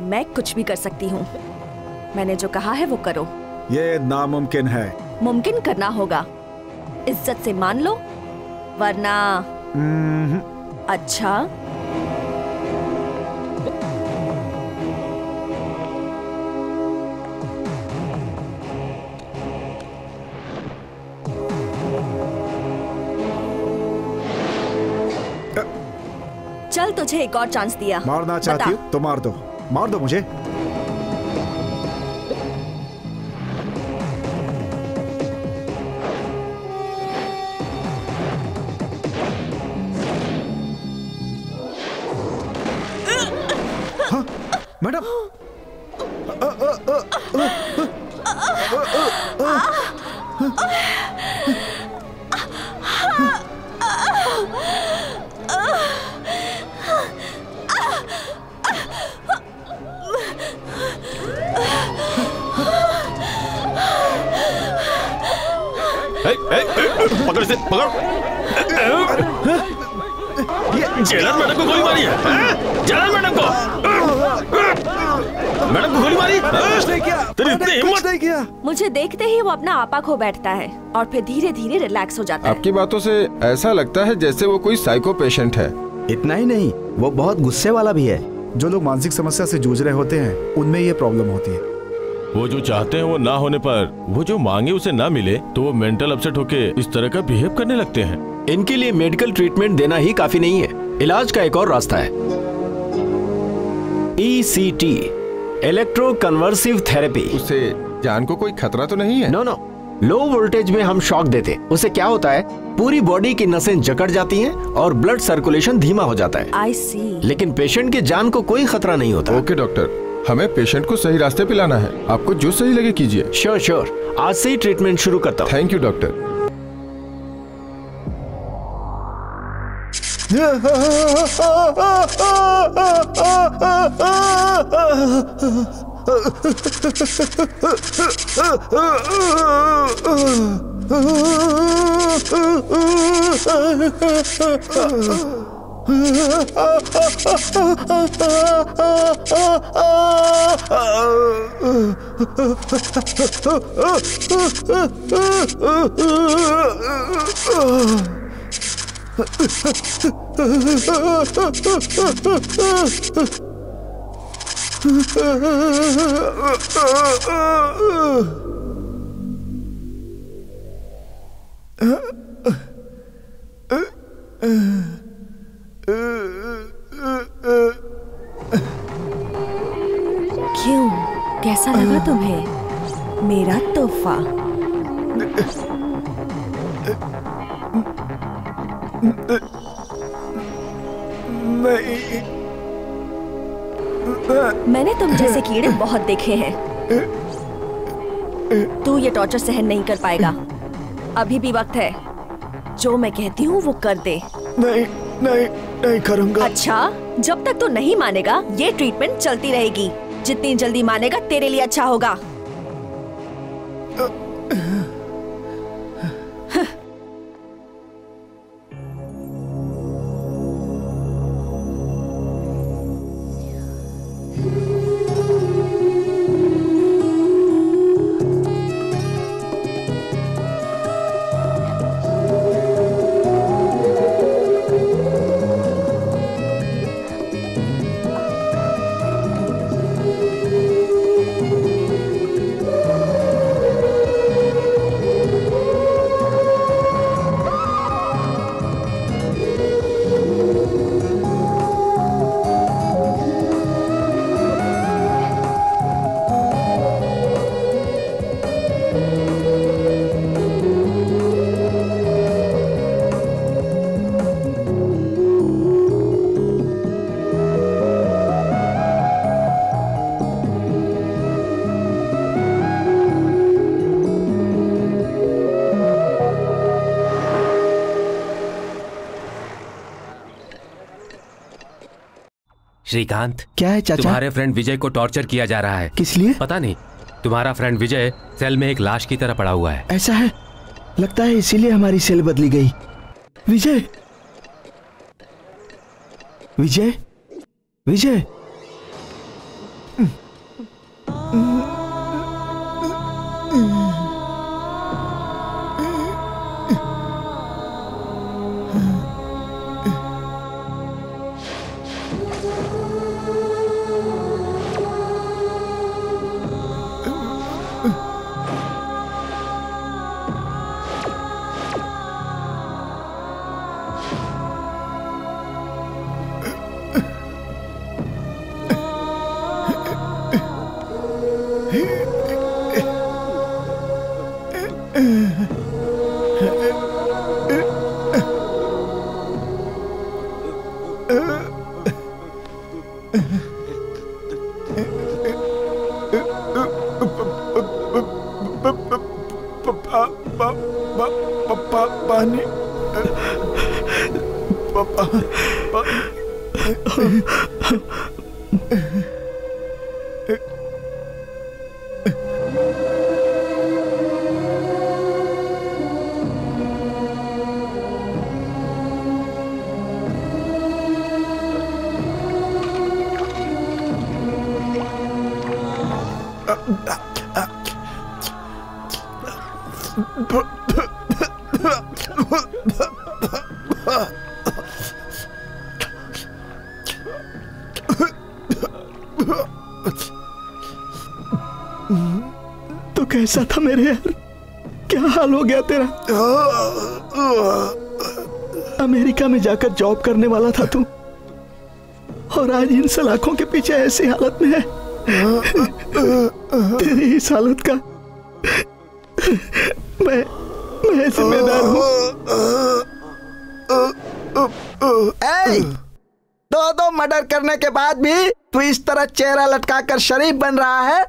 मैं कुछ भी कर सकती हूँ। मैंने जो कहा है वो करो। ये नामुमकिन है। मुमकिन करना होगा। इज्जत से मान लो, वरना अच्छा। चल, तुझे एक और चांस दिया। मारना चाहती हो तो मार दो मुझे। हाँ, मैडम। पकड़ इसे, पकड़। जेलर मैडम को गोली मारी है। जेलर मैडम को गोली मारी। कुछ नहीं किया। मुझे देखते ही वो अपना आपा खो बैठता है और फिर धीरे धीरे रिलैक्स हो जाता है। आपकी बातों से ऐसा लगता है जैसे वो कोई साइको पेशेंट है। इतना ही नहीं, वो बहुत गुस्से वाला भी है। जो लोग मानसिक समस्या से जूझ रहे होते हैं उनमें ये प्रॉब्लम होती है। वो जो चाहते हैं वो ना होने पर, वो जो मांगे उसे ना मिले तो वो मेंटल अपसेट होके इस तरह का बिहेव करने लगते हैं। इनके लिए मेडिकल ट्रीटमेंट देना ही काफी नहीं है। इलाज का एक और रास्ता है, ECT, इलेक्ट्रो कन्वर्सिव थेरेपी। उससे जान को कोई खतरा तो नहीं है? नो नो, लो वोल्टेज में हम शॉक देते, उससे क्या होता है, पूरी बॉडी की नसें जकड़ जाती हैं और ब्लड सर्कुलेशन धीमा हो जाता है। I see। लेकिन पेशेंट के जान को कोई खतरा नहीं होता। ओके डॉक्टर, हमें पेशेंट को सही रास्ते पे लाना है। आपको जो सही लगे कीजिए। श्योर श्योर, आज से ही ट्रीटमेंट शुरू करता हूँ। Thank you doctor. क्यों, कैसा लगा तुम्हें मेरा तोहफा? मैंने तुम जैसे कीड़े बहुत देखे हैं। तू ये टॉर्चर सहन नहीं कर पाएगा। अभी भी वक्त है, जो मैं कहती हूँ वो कर दे। नहीं नहीं नहीं करूँगा। अच्छा, जब तक तू नहीं मानेगा ये ट्रीटमेंट चलती रहेगी। जितनी जल्दी मानेगा तेरे लिए अच्छा होगा। श्रीकांत, क्या है चाचा? तुम्हारे फ्रेंड विजय को टॉर्चर किया जा रहा है। किस लिए? पता नहीं। तुम्हारा फ्रेंड विजय सेल में एक लाश की तरह पड़ा हुआ है। ऐसा है? लगता है इसीलिए हमारी सेल बदली गई। विजय, विजय, विजय। पानी तो कैसा था मेरे यार? क्या हाल हो गया तेरा? अमेरिका में जाकर जॉब करने वाला था तू, और आज इन सलाखों के पीछे ऐसी हालत में है। तेरी इस हालत का मैं जिम्मेदार हूँ। दो मर्डर करने के बाद भी तू इस तरह चेहरा लटकाकर शरीफ बन रहा है?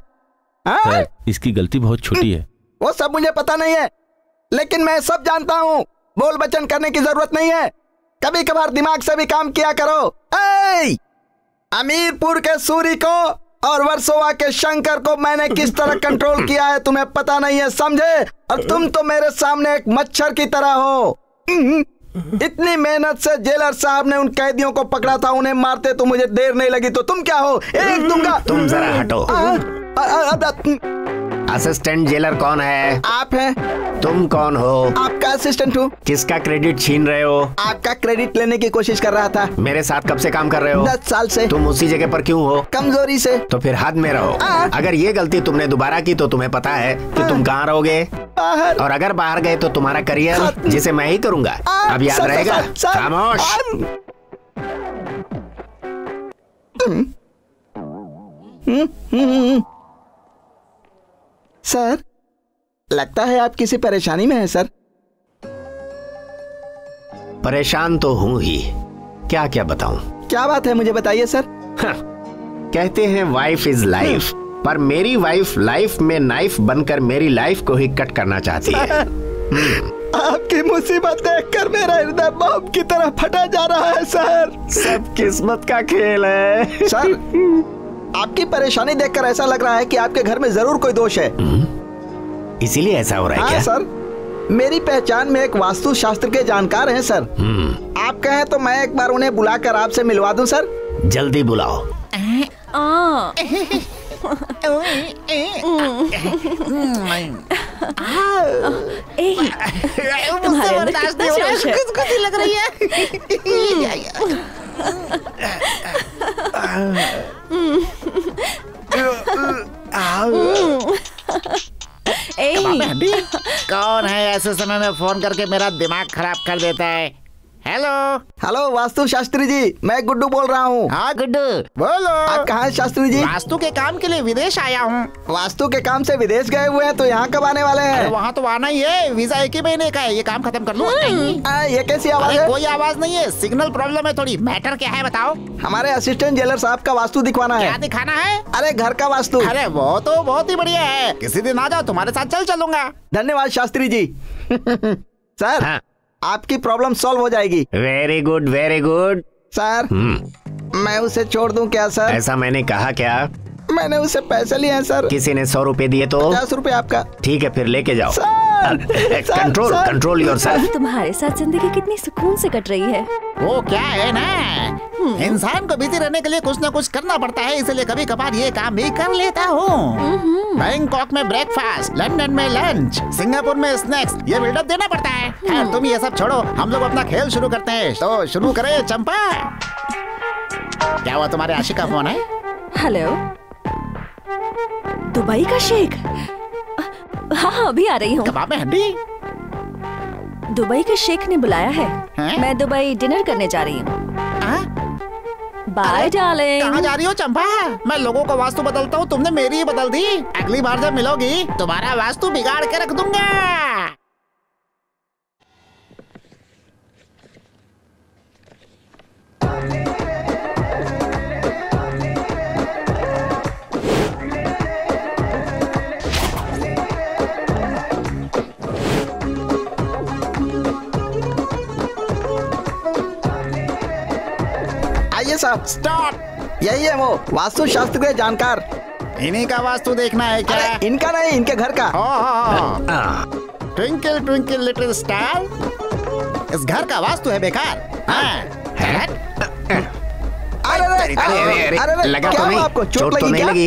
सर, इसकी गलती बहुत छोटी है। वो सब मुझे पता नहीं है, लेकिन मैं सब जानता हूँ। बोल बचन करने की जरूरत नहीं है, कभी कभार दिमाग से भी काम किया करो। अमीरपुर के सूरी को और वर्सोवा के शंकर को मैंने किस तरह कंट्रोल किया है तुम्हें पता नहीं है, समझे? और तुम तो मेरे सामने एक मच्छर की तरह हो। इतनी मेहनत से जेलर साहब ने उन कैदियों को पकड़ा था, उन्हें मारते तो मुझे देर नहीं लगी, तो तुम क्या हो? एक दूंगा। तुम जरा हटो। असिस्टेंट जेलर कौन है? आप हैं। तुम कौन हो? आपका असिस्टेंट हूँ। किसका क्रेडिट छीन रहे हो? आपका क्रेडिट लेने की कोशिश कर रहा था। मेरे साथ कब से काम कर रहे हो? 10 साल से। तुम उसी जगह पर क्यों हो? कमजोरी से। तो फिर हाथ में रहो। अगर ये गलती तुमने दोबारा की तो तुम्हें पता है कि तुम कहाँ रहोगे। बाहर। और अगर बाहर गए तो तुम्हारा करियर जिसे मैं ही करूंगा। अब याद रहेगा। खामोश। सर, लगता है आप किसी परेशानी में हैं सर। परेशान तो हूँ ही, क्या क्या बताऊं? क्या बात है मुझे बताइए सर। कहते हैं वाइफ इज लाइफ, पर मेरी वाइफ लाइफ में नाइफ बनकर मेरी लाइफ को ही कट करना चाहती है। आपकी मुसीबत देखकर मेरा हृदय बम की तरह फटा जा रहा है सर। सब किस्मत का खेल है सर। आपकी परेशानी देखकर ऐसा लग रहा है कि आपके घर में जरूर कोई दोष है। इसीलिए ऐसा हो रहा है क्या? सर, मेरी पहचान में एक वास्तु शास्त्र के जानकार हैं सर। आप कहें तो मैं एक बार उन्हें बुलाकर आपसे मिलवा दूं सर। जल्दी बुलाओ। तुम्हारे अंदर कितना जोश है? खुशी लग रही है। कौन है ऐसे समय में फोन करके मेरा दिमाग खराब कर देता है? हेलो हेलो वास्तु शास्त्री जी, मैं गुड्डू बोल रहा हूँ। हाँ गुड्डू बोलो। आप कहाँ हैं शास्त्री जी? वास्तु के काम के लिए विदेश आया हूँ। वास्तु के काम से विदेश गए हुए हैं तो यहाँ कब आने वाले हैं? वहाँ तो आना ही है, वीजा 1 ही महीने का है, ये काम खत्म कर लूँ। ये कैसी आवाज है? कोई आवाज नहीं है, सिग्नल प्रॉब्लम है थोड़ी। मैटर क्या है बताओ? हमारे असिस्टेंट जेलर साहब का वास्तु दिखवाना है। क्या दिखाना है? अरे घर का वास्तु। अरे वो तो बहुत ही बढ़िया है, किसी दिन आ जाओ, तुम्हारे साथ चलूंगा। धन्यवाद शास्त्री जी। सर, आपकी प्रॉब्लम सॉल्व हो जाएगी। Very good very good. Sir, मैं उसे छोड़ दूं क्या सर? ऐसा मैंने कहा क्या? मैंने उसे पैसे लिए हैं सर। किसी ने 100 रुपए दिए तो? 50 रुपए आपका। ठीक है फिर लेके जाओ। Control control yourself. तुम्हारे साथ जिंदगी कितनी सुकून से कट रही है। वो क्या है ना, इंसान को बिजी रहने के लिए कुछ ना कुछ करना पड़ता है, इसलिए कभी कभार ये काम भी कर लेता हूँ। बैंकॉक में ब्रेकफास्ट, लंदन में लंच, सिंगापुर में स्नैक्स, ये बिल्डअप देना पड़ता है। खैर तुम ये सब छोड़ो, हम लोग अपना खेल शुरू करते हैं। तो शुरू करें चंपा। क्या हुआ, तुम्हारे आशिक का फोन है? हेलो, दुबई का शेख? हाँ अभी आ रही हूँ। कबाब में हड्डी? दुबई के शेख ने बुलाया है। मैं दुबई डिनर करने जा रही हूँ। Bye darling. कहाँ जा रही हो चंपा? मैं लोगों को वास्तु बदलता हूँ, तुमने मेरी ही बदल दी। अगली बार जब मिलोगी तुम्हारा वास्तु बिगाड़ के रख दूंगा। आइए साहब। स्टॉप। यही है वो वास्तु शास्त्र के जानकार। इन्हीं का वास्तु देखना है क्या? इनका नहीं, इनके घर का। ट्विंकल ट्विंकल लिटिल स्टार, इस घर का वास्तु है बेकार। अरे लगा तो नहीं? आपको चोट तो नहीं लगी?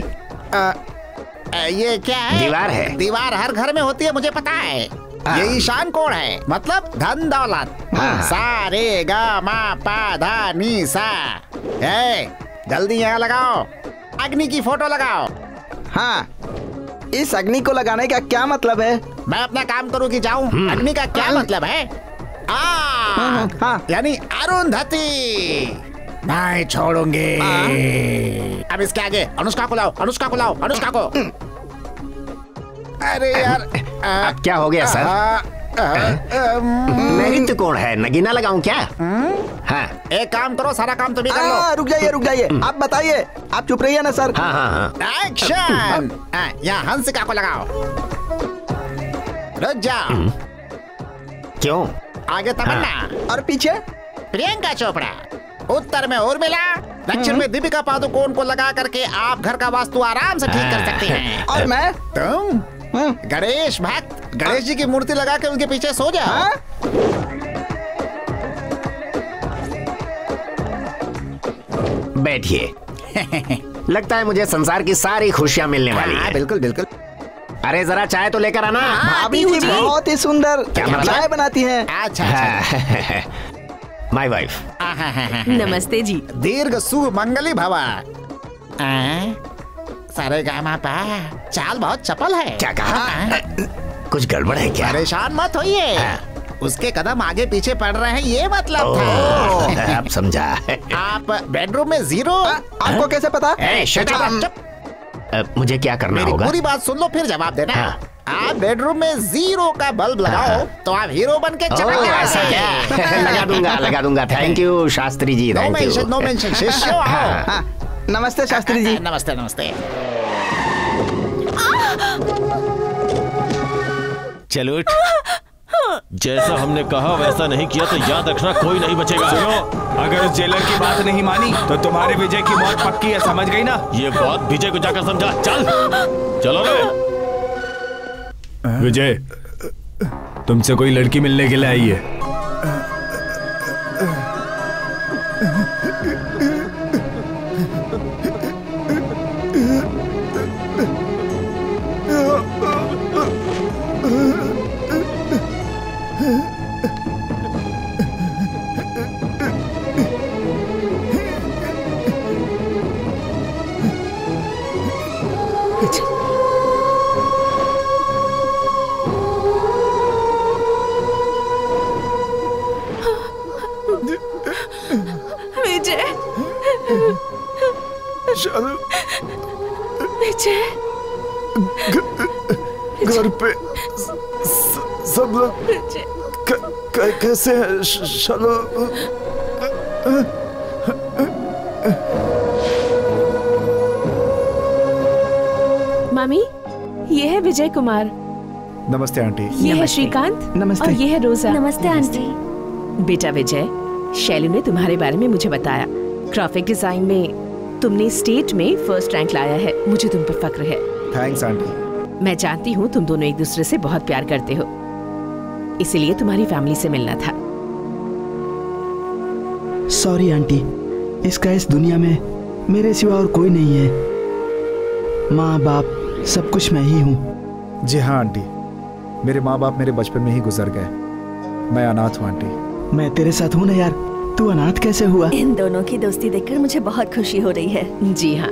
ये क्या है? दीवार है। दीवार हर घर में होती है, मुझे पता है। ये ईशान कोण है, मतलब धन दौलत। सा रे गा मा पा धा नी सा। जल्दी यहाँ लगाओ, अग्नि की फोटो लगाओ। हाँ, इस अग्नि को लगाने का क्या मतलब है? मैं अपना काम करूँ कि जाऊँ? अग्नि का क्या मतलब है? यानी अरुंधति नहीं छोड़ूंगी। अब इसके आगे अनुष्का को लाओ, अनुष्का को लाओ, अनुष्का को। अरे यार अब क्या हो गया सर? नहीं तो कौन है, नगीना लगाऊं क्या? हाँ। एक काम करो, सारा काम तुम ही कर लो। रुक जाइए, आप बताइए, आप चुप रहिए ना सर। हाँ। एक्शन। यहाँ हंसिका को लगाओ। रुक जाओ। क्यों? आगे तमन्ना और पीछे प्रियंका चोपड़ा, उत्तर में उर्मिला, दक्षिण में दीपिका पादुकोण को लगा करके आप घर का वास्तु आराम से ठीक कर सकते हैं। और मैं? तुम गणेश भक्त, गणेश जी की मूर्ति लगा के उनके पीछे सो जाओ। बैठिए। लगता है मुझे संसार की सारी खुशियां मिलने वाली हैं। बिल्कुल बिल्कुल। अरे जरा चाय तो लेकर आना। भाभी जी बहुत ही सुंदर चाय बनाती हैं। अच्छा। My wife. नमस्ते जी। दीर्घ शुभ मंगली भवा। सारे गामा पा चाल बहुत चपल है। क्या कहा? कुछ गड़बड़ है क्या? परेशान मत होइए, उसके कदम आगे पीछे पड़ रहे हैं, ये मतलब था। अब समझा। आप बेडरूम में जीरो। आपको कैसे पता? मुझे क्या करना मेरी होगा? पूरी बात सुन लो फिर जवाब देना। आप बेडरूम में जीरो का बल्ब लगाओ तो आप हीरो बन के चमक जाएंगे। ऐसा क्या? लगा दूंगा। Thank you Shastri ji. No mention शिष्यो। नमस्ते शास्त्री जी। नमस्ते नमस्ते। चलो जैसा हमने कहा वैसा नहीं किया तो याद रखना कोई नहीं बचेगा। सुनो, अगर उस जेलर की बात नहीं मानी तो तुम्हारे विजय की मौत पक्की है, समझ गई ना? ये बात विजय को जाकर समझा। चलो रे। विजय, तुमसे कोई लड़की मिलने के लिए आई है। घर पे सब लोग कैसे हैं? चलो। मामी, ये है विजय कुमार। नमस्ते आंटी। ये है श्रीकांत। नमस्ते। और ये है रोजा। नमस्ते आंटी। बेटा विजय, शैलू ने तुम्हारे बारे में मुझे बताया। ग्राफिक डिजाइन में तुमने स्टेट में फर्स्ट रैंक लाया है, मुझे तुम पर फक्र है। Thanks aunty. मैं जानती हूँ तुम दोनों एक दूसरे से बहुत प्यार करते हो, इसीलिए तुम्हारी फैमिली से मिलना था। सॉरी आंटी, इसका इस दुनिया में मेरे सिवा और कोई नहीं है। माँ बाप सब कुछ मैं ही हूँ। जी हाँ आंटी, मेरे माँ बाप मेरे बचपन में ही गुजर गए। मैं अनाथ हूँ आंटी। मैं तेरे साथ हूँ ना यार, तू अनाथ कैसे हुआ? इन दोनों की दोस्ती देखकर मुझे बहुत खुशी हो रही है। जी हाँ,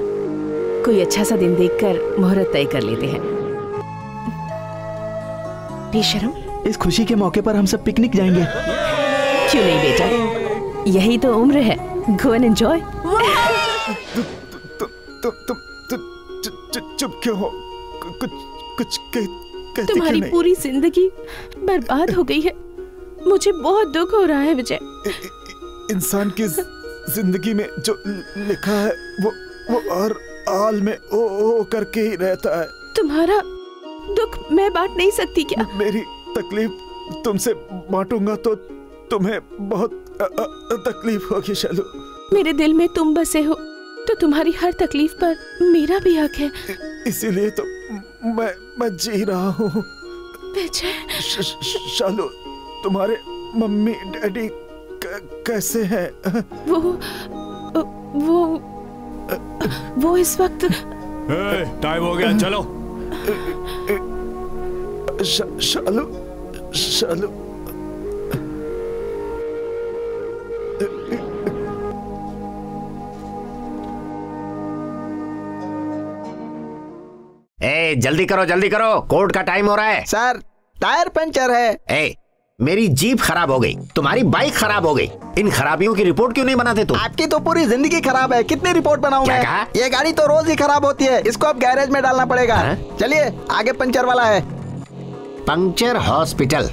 कोई अच्छा सा दिन देखकर मुहूर्त तय कर लेते हैं। बेशरम, इस खुशी के मौके पर हम सब पिकनिक जाएंगे। क्यों नहीं बेटा, यही तो उम्र है। Go and enjoy. तुम चुप क्यों हो? कुछ कहती तुम्हारी क्यों पूरी जिंदगी बर्बाद हो गई है, मुझे बहुत दुख हो रहा है विजय। इंसान की जिंदगी में जो लिखा है वो हर हाल में ओ करके ही रहता है। तुम्हारा दुख मैं बांट नहीं सकती क्या? मेरी तकलीफ तुमसे बांटूंगा तो तुम्हें बहुत तकलीफ होगी शैलू। मेरे दिल में तुम बसे हो तो तुम्हारी हर तकलीफ पर मेरा भी हक है। इसीलिए तो मैं जी रहा हूँ। शालू, तुम्हारे मम्मी डैडी कैसे हैं? वो इस वक्त। टाइम हो गया, चलो। शालू जल्दी करो, कोर्ट का टाइम हो रहा है। सर, टायर पंचर है। मेरी जीप खराब हो गई, तुम्हारी बाइक खराब हो गई। इन खराबियों की रिपोर्ट क्यों नहीं बनाते तुम? आपकी तो पूरी जिंदगी खराब है, कितनी रिपोर्ट बनाऊं मैं? कहा? ये गाड़ी तो रोज ही खराब होती है, इसको अब गैरेज में डालना पड़ेगा। चलिए, आगे पंचर वाला है। Puncture hospital?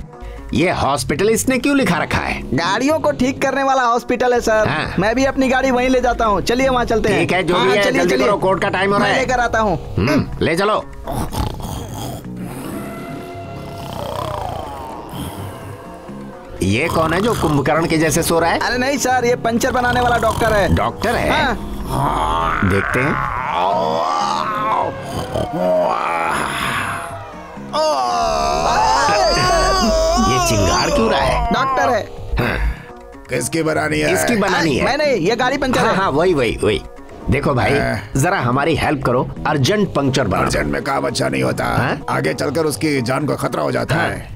ये हॉस्पिटल इसने क्यों लिखा रखा है? गाड़ियों को ठीक करने वाला हॉस्पिटल है सर। हाँ। मैं भी अपनी गाड़ी वहीं ले जाता हूँ, चलिए वहाँ चलते हैं। ठीक है, जो भी है जल्दी करो, कोर्ट का टाइम हो रहा है। मैं लेकर आता हूँ। ले चलो। ये कौन है जो कुंभकर्ण के जैसे सो रहा है? अरे नहीं सर, ये पंचर बनाने वाला डॉक्टर है। डॉक्टर है? हाँ। देखते हैं। ये चिंगार क्यों रहा है? डॉक्टर है। हाँ। किसकी बनानी है? इसकी बनानी है। मैंने, ये गाड़ी पंचर है। हाँ, वही। देखो भाई, जरा हमारी हेल्प करो, अर्जेंट पंक्चर बना। अर्जेंट में काम अच्छा नहीं होता। आगे चलकर उसकी जान को खतरा हो जाता है।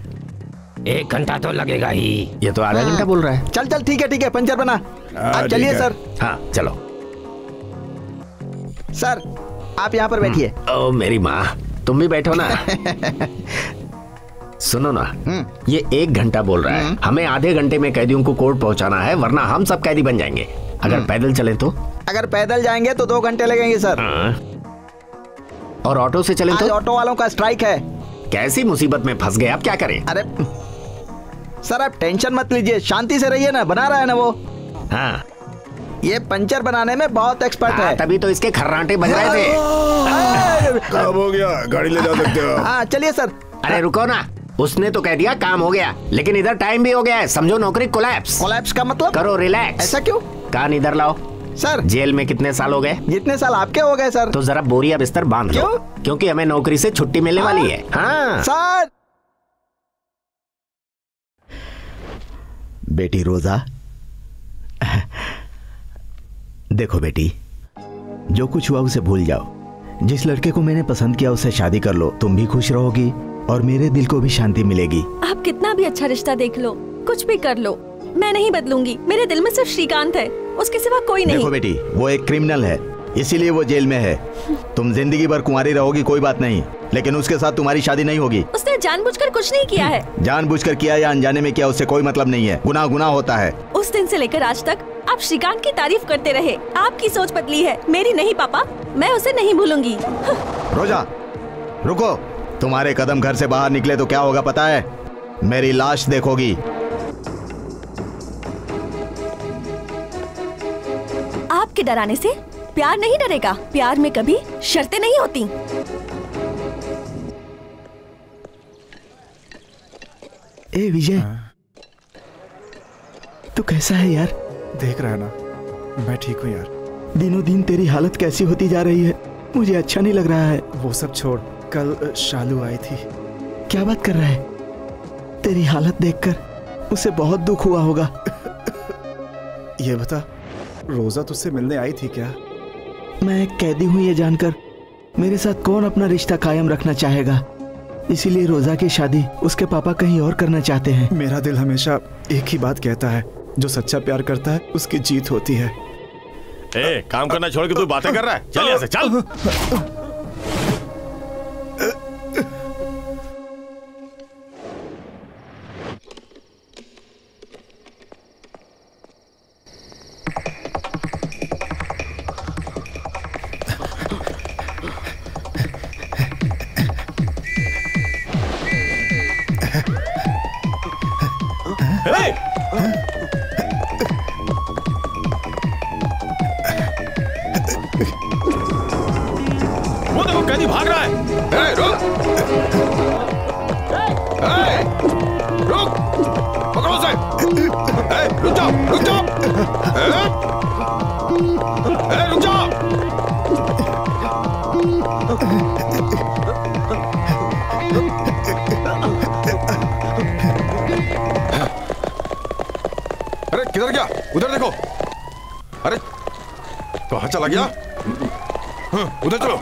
1 घंटा तो लगेगा ही। ये तो आधा घंटा बोल रहा है। चल ठीक है, पंचर बना। आप चलिए सर। हाँ चलो। सर आप यहाँ पर बैठिए। ओ मेरी माँ, तुम भी बैठो ना। सुनो ना, ये 1 घंटा बोल रहा है। हमें आधे घंटे में कैदियों को कोर्ट पहुँचाना है, वरना हम सब कैदी बन जाएंगे। अगर पैदल चले तो? अगर पैदल जाएंगे तो 2 घंटे लगेंगे सर। और ऑटो से चले तो? ऑटो वालों का स्ट्राइक है। कैसी मुसीबत में फंस गए, अब क्या करें? अरे सर आप टेंशन मत लीजिए, शांति से रहिए ना, बना रहा है ना वो। हाँ, ये पंचर बनाने में बहुत एक्सपर्ट है। तभी तो इसके खर्राटे बज रहे थे। काम हो गया, गाड़ी ले जा सकते हो। हाँ चलिए सर। अरे रुको ना, उसने तो कह दिया काम हो गया, लेकिन इधर टाइम भी हो गया है। समझो नौकरी कोलैप्स। कोलैप्स का मतलब? करो रिलैक्स। ऐसा क्यों? कान इधर लाओ। सर जेल में कितने साल हो गए? जितने साल आपके हो गए सर। तो जरा बोरिया बिस्तर बांध लो, क्योंकि हमें नौकरी से छुट्टी मिलने वाली है। हाँ सर। बेटी रोजा, देखो बेटी, जो कुछ हुआ उसे भूल जाओ। जिस लड़के को मैंने पसंद किया उससे शादी कर लो, तुम भी खुश रहोगी और मेरे दिल को भी शांति मिलेगी। आप कितना भी अच्छा रिश्ता देख लो, कुछ भी कर लो, मैं नहीं बदलूंगी। मेरे दिल में सिर्फ श्रीकांत है, उसके सिवा कोई नहीं। देखो बेटी, वो एक क्रिमिनल है, इसीलिए वो जेल में है। तुम जिंदगी भर कुंवारी रहोगी कोई बात नहीं, लेकिन उसके साथ तुम्हारी शादी नहीं होगी। उसने जानबूझकर कुछ नहीं किया है। जानबूझकर किया या अनजाने में किया, उससे कोई मतलब नहीं है। गुनाह गुनाह होता है। उस दिन से लेकर आज तक आप श्रीकांत की तारीफ करते रहे। आपकी सोच बदली है, मेरी नहीं पापा। मैं उसे नहीं भूलूंगी। रोजा रुको, तुम्हारे कदम घर से बाहर निकले तो क्या होगा पता है? मेरी लाश देखोगी। आपके डराने से प्यार नहीं डरेगा। प्यार में कभी शर्तें नहीं होती। ए विजय, तू कैसा है यार? देख रहा है ना, मैं ठीक हूँ यार। दिनों दिन तेरी हालत कैसी होती जा रही है, मुझे अच्छा नहीं लग रहा है। वो सब छोड़, कल शालू आई थी। क्या बात कर रहा है? तेरी हालत देखकर उसे बहुत दुख हुआ होगा। ये बता, रोजा तुझसे मिलने आई थी क्या? मैं एक कैदी हूँ ये जानकर मेरे साथ कौन अपना रिश्ता कायम रखना चाहेगा, इसीलिए रोजा की शादी उसके पापा कहीं और करना चाहते हैं। मेरा दिल हमेशा एक ही बात कहता है, जो सच्चा प्यार करता है उसकी जीत होती है। ए, काम करना छोड़ के तू बातें कर रहा है? चल यहाँ से, चल। वो देखो कैदी भाग रहा है। रुक, रुक, पकड़ो उसे। रुक जाओ, रुक जाओ, रुक जाओ। अरे किधर गया? उधर देखो। अरे कहाँ चला गया? उधर चलो।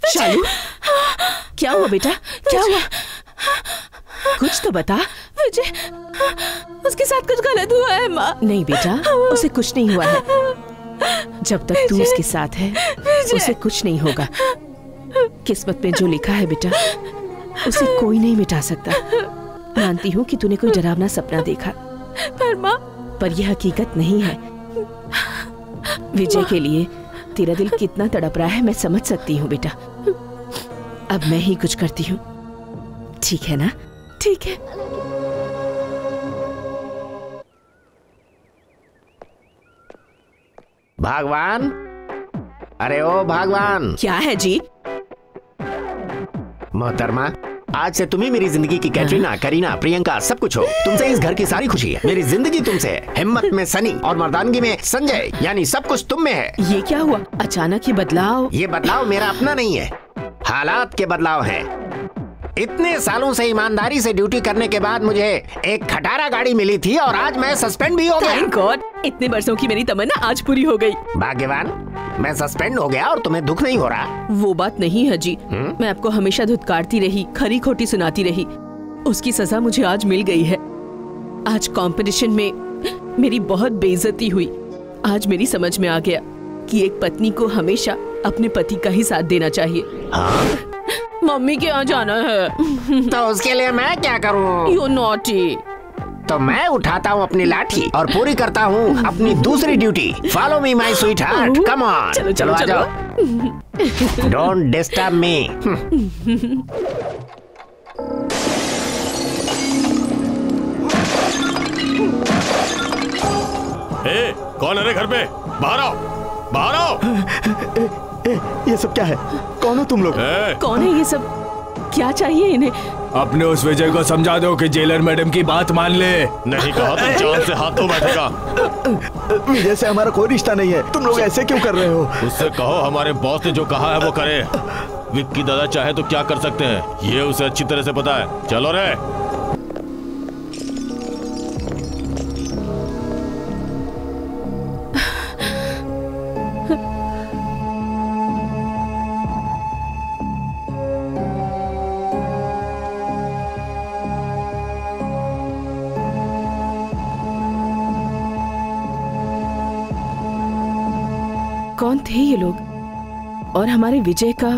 शालू, क्या हुआ बेटा? क्या हुआ? कुछ तो बता। विजय, उसके साथ कुछ गलत हुआ है माँ। नहीं बेटा, उसे कुछ नहीं हुआ है। जब तक तू उसके साथ है उसे कुछ नहीं होगा। किस्मत में जो लिखा है बेटा उसे कोई नहीं मिटा सकता। मानती हूँ कि तूने कोई डरावना सपना देखा, पर माँ, पर यह हकीकत नहीं है। विजय के लिए तेरा दिल कितना तड़प रहा है मैं समझ सकती हूँ बेटा। अब मैं ही कुछ करती हूँ, ठीक है ना? ठीक है। भगवान, अरे ओ भगवान। क्या है जी? मोहतरमा, आज से तुम ही मेरी जिंदगी की कैटरीना, करीना, प्रियंका सब कुछ हो। तुमसे इस घर की सारी खुशी है। मेरी जिंदगी तुमसे है। हिम्मत में सनी और मर्दानगी में संजय, यानी सब कुछ तुम में है। ये क्या हुआ? अचानक ये बदलाव? ये बदलाव मेरा अपना नहीं है, हालात के बदलाव है। इतने सालों से ईमानदारी से ड्यूटी करने के बाद मुझे एक खटारा गाड़ी मिली थी और आज मैं सस्पेंड भी हो गया। थैंक गॉड, इतने वर्षों की मेरी तमन्ना आज पूरी हो गई। भाग्यवान, मैं सस्पेंड हो गया और तुम्हें दुख नहीं हो रहा? वो बात नहीं है जी। मैं आपको हमेशा धुतकारती रही, खरी खोटी सुनाती रही। उसकी सजा मुझे आज मिल गई है। आज कंपटीशन में मेरी बहुत बेइज्जती हुई। आज मेरी समझ में आ गया कि एक पत्नी को हमेशा अपने पति का ही साथ देना चाहिए। मम्मी के यहाँ जाना है। तो उसके लिए मैं क्या करूँ? You naughty. तो मैं उठाता हूँ अपनी लाठी और पूरी करता हूँ अपनी दूसरी duty. Follow me my sweet heart, come on. चलो चलो आ जाओ। Don't disturb me. ए, कौन है रे घर पे? बाहर आओ, बाहर आओ। ये सब क्या है? कौन हो तुम लोग? कौन है ये सब? क्या चाहिए इन्हें? अपने उस विजय को समझा दो कि जेलर मैडम की बात मान ले। नहीं कहा तो जान से हाथ धो बैठेगा। विजय से हमारा कोई रिश्ता नहीं है। तुम लोग ऐसे क्यों कर रहे हो? उससे कहो हमारे बॉस ने जो कहा है वो करे। विक्की दादा चाहे तो क्या कर सकते हैं ये उसे अच्छी तरह से पता है। चलो रे। कौन थे ये लोग और हमारे विजय का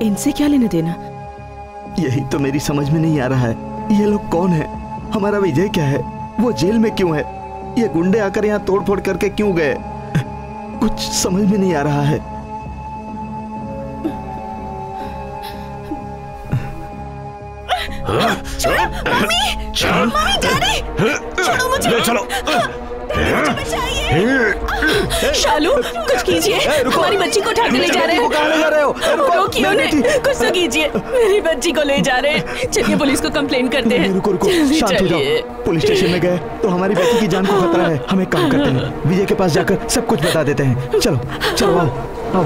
इनसे क्या लेना देना? यही तो मेरी समझ में नहीं आ रहा है। ये लोग कौन है? हमारा विजय क्या है? वो जेल में क्यों है? ये गुंडे आकर यहाँ तोड़फोड़ करके क्यों गए? कुछ समझ में नहीं आ रहा है। मम्मी, जा रही। छोड़ो मुझे। चलो। शालू, कुछ कीजिए। हमारी बच्ची को उठा के ले जा रहे हैं। कहाँ ले जा रहे हो? रोकिए उन्हें, कुछ तो कीजिए। मेरी बच्ची को ले जा रहे हैं। चलिए पुलिस को कंप्लेन करते हैं। रुको, शांत हो जाओ। पुलिस स्टेशन में गए तो हमारी बेटी की जान को खतरा है। हम एक काम करते हैं, विजय के पास जाकर सब कुछ बता देते हैं। चलो चलो, आओ आओ।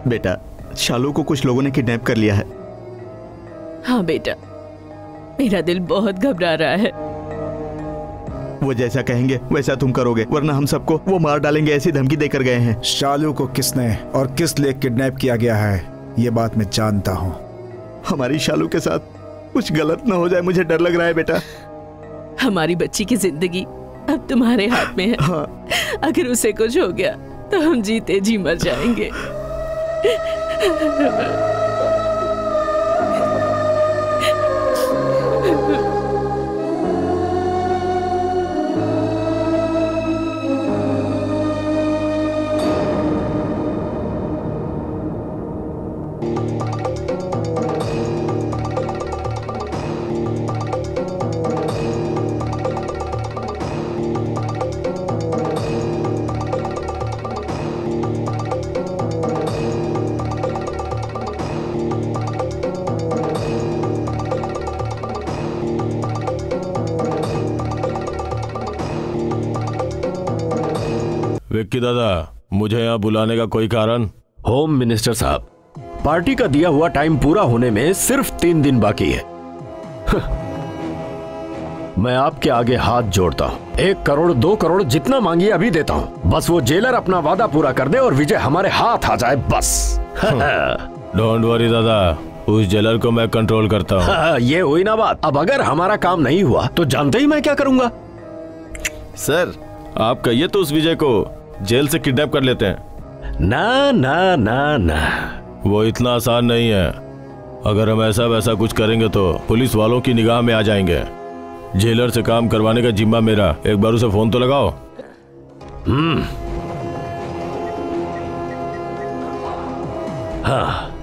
बेटा, शालू को कुछ लोगों ने किडनैप कर लिया है। हाँ बेटा, मेरा दिल बहुत घबरा रहा है। वो जैसा कहेंगे वैसा तुम करोगे, वरना हम सबको वो मार डालेंगे, ऐसी धमकी देकर गए हैं। शालू को किसने और किस लिए किडनैप किया गया है, ये बात मैं जानता हूँ। हमारी शालू के साथ कुछ गलत ना हो जाए, मुझे डर लग रहा है बेटा। हमारी बच्ची की जिंदगी अब तुम्हारे हाथ में है। हाँ। अगर उसे कुछ हो गया तो हम जीते जी मर जाएंगे। विक्की दादा, मुझे यहाँ बुलाने का कोई कारण? होम मिनिस्टर साहब, पार्टी का दिया हुआ टाइम पूरा होने में सिर्फ 3 दिन बाकी है। मैं आपके आगे हाथ जोड़ता हूँ, 1 करोड़ 2 करोड़ जितना मांगिए अभी देता हूँ। बस वो जेलर अपना वादा पूरा कर दे और विजय हमारे हाथ आ जाए, बस। डोंट वरी दादा, उस जेलर को मैं कंट्रोल करता हूँ। ये हुई ना बात। अब अगर हमारा काम नहीं हुआ तो जानते ही मैं क्या करूंगा। सर, आप कहिए तो उस विजय को जेल से किडनैप कर लेते हैं। ना ना ना ना, वो इतना आसान नहीं है। अगर हम ऐसा वैसा कुछ करेंगे तो पुलिस वालों की निगाह में आ जाएंगे। जेलर से काम करवाने का जिम्मा मेरा। एक बार उसे फोन तो लगाओ। हाँ।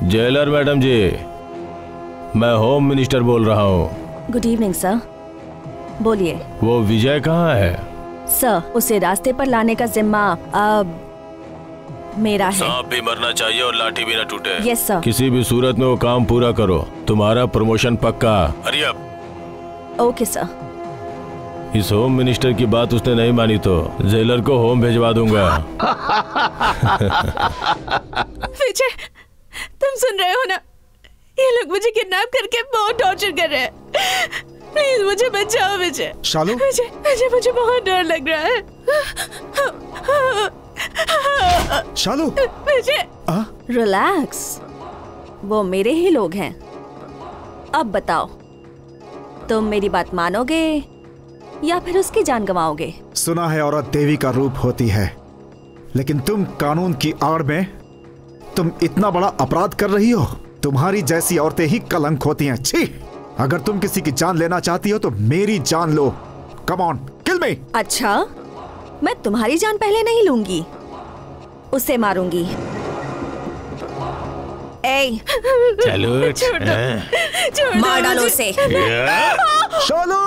जेलर मैडम जी, मैं होम मिनिस्टर बोल रहा हूँ। गुड इवनिंग सर, बोलिए। वो विजय कहाँ है? सर, उसे रास्ते पर लाने का जिम्मा अब मेरा है। सांप भी मरना चाहिए और लाठी भी ना टूटे। Yes sir. किसी भी सूरत में वो काम पूरा करो, तुम्हारा प्रमोशन पक्का। Hurry up. Okay sir. इस होम मिनिस्टर की बात उसने नहीं मानी तो जेलर को होम भेजवा दूंगा। विजय, तुम सुन रहे हो ना? ये लोग मुझे किडनैप करके बहुत टॉर्चर कर रहे हैं। प्लीज मुझे बचाओ विजय। शालू? विजय, विजय, मुझे बहुत डर लग रहा है। शालू? विजय, रिलैक्स, वो मेरे ही लोग हैं। अब बताओ, तुम मेरी बात मानोगे या फिर उसकी जान गंवाओगे? सुना है औरत देवी का रूप होती है, लेकिन तुम कानून की आड़ में तुम इतना बड़ा अपराध कर रही हो। तुम्हारी जैसी औरतें ही कलंक होती हैं। छी! अगर तुम किसी की जान लेना चाहती हो तो मेरी जान लो। कम ऑन, किल मी। अच्छा, मैं तुम्हारी जान पहले नहीं लूंगी, उसे मारूंगी। ए, चलो मार डालो उसे। शालू!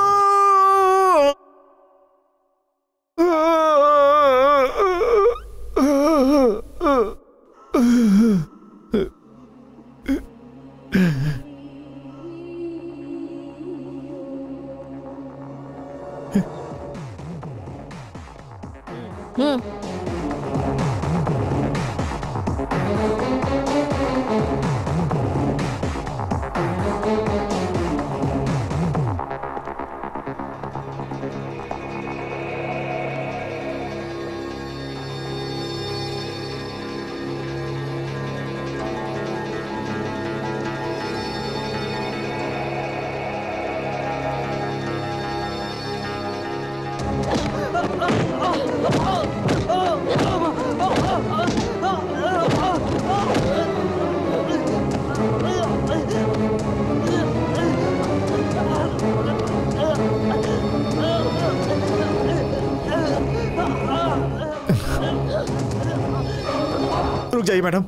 रुक जाइए मैडम,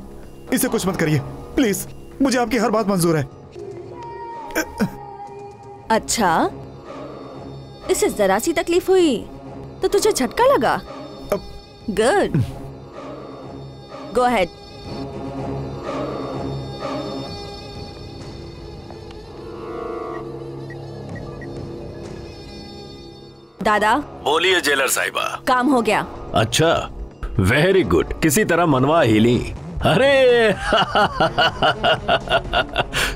इसे कुछ मत करिए प्लीज। मुझे आपकी हर बात मंजूर है। अच्छा, इसे जरा सी तकलीफ हुई तो तुझे झटका लगा? Good, go ahead. दादा। बोलिए जेलर साहिबा। काम हो गया। अच्छा, वेरी गुड, किसी तरह मनवा ही ली। अरे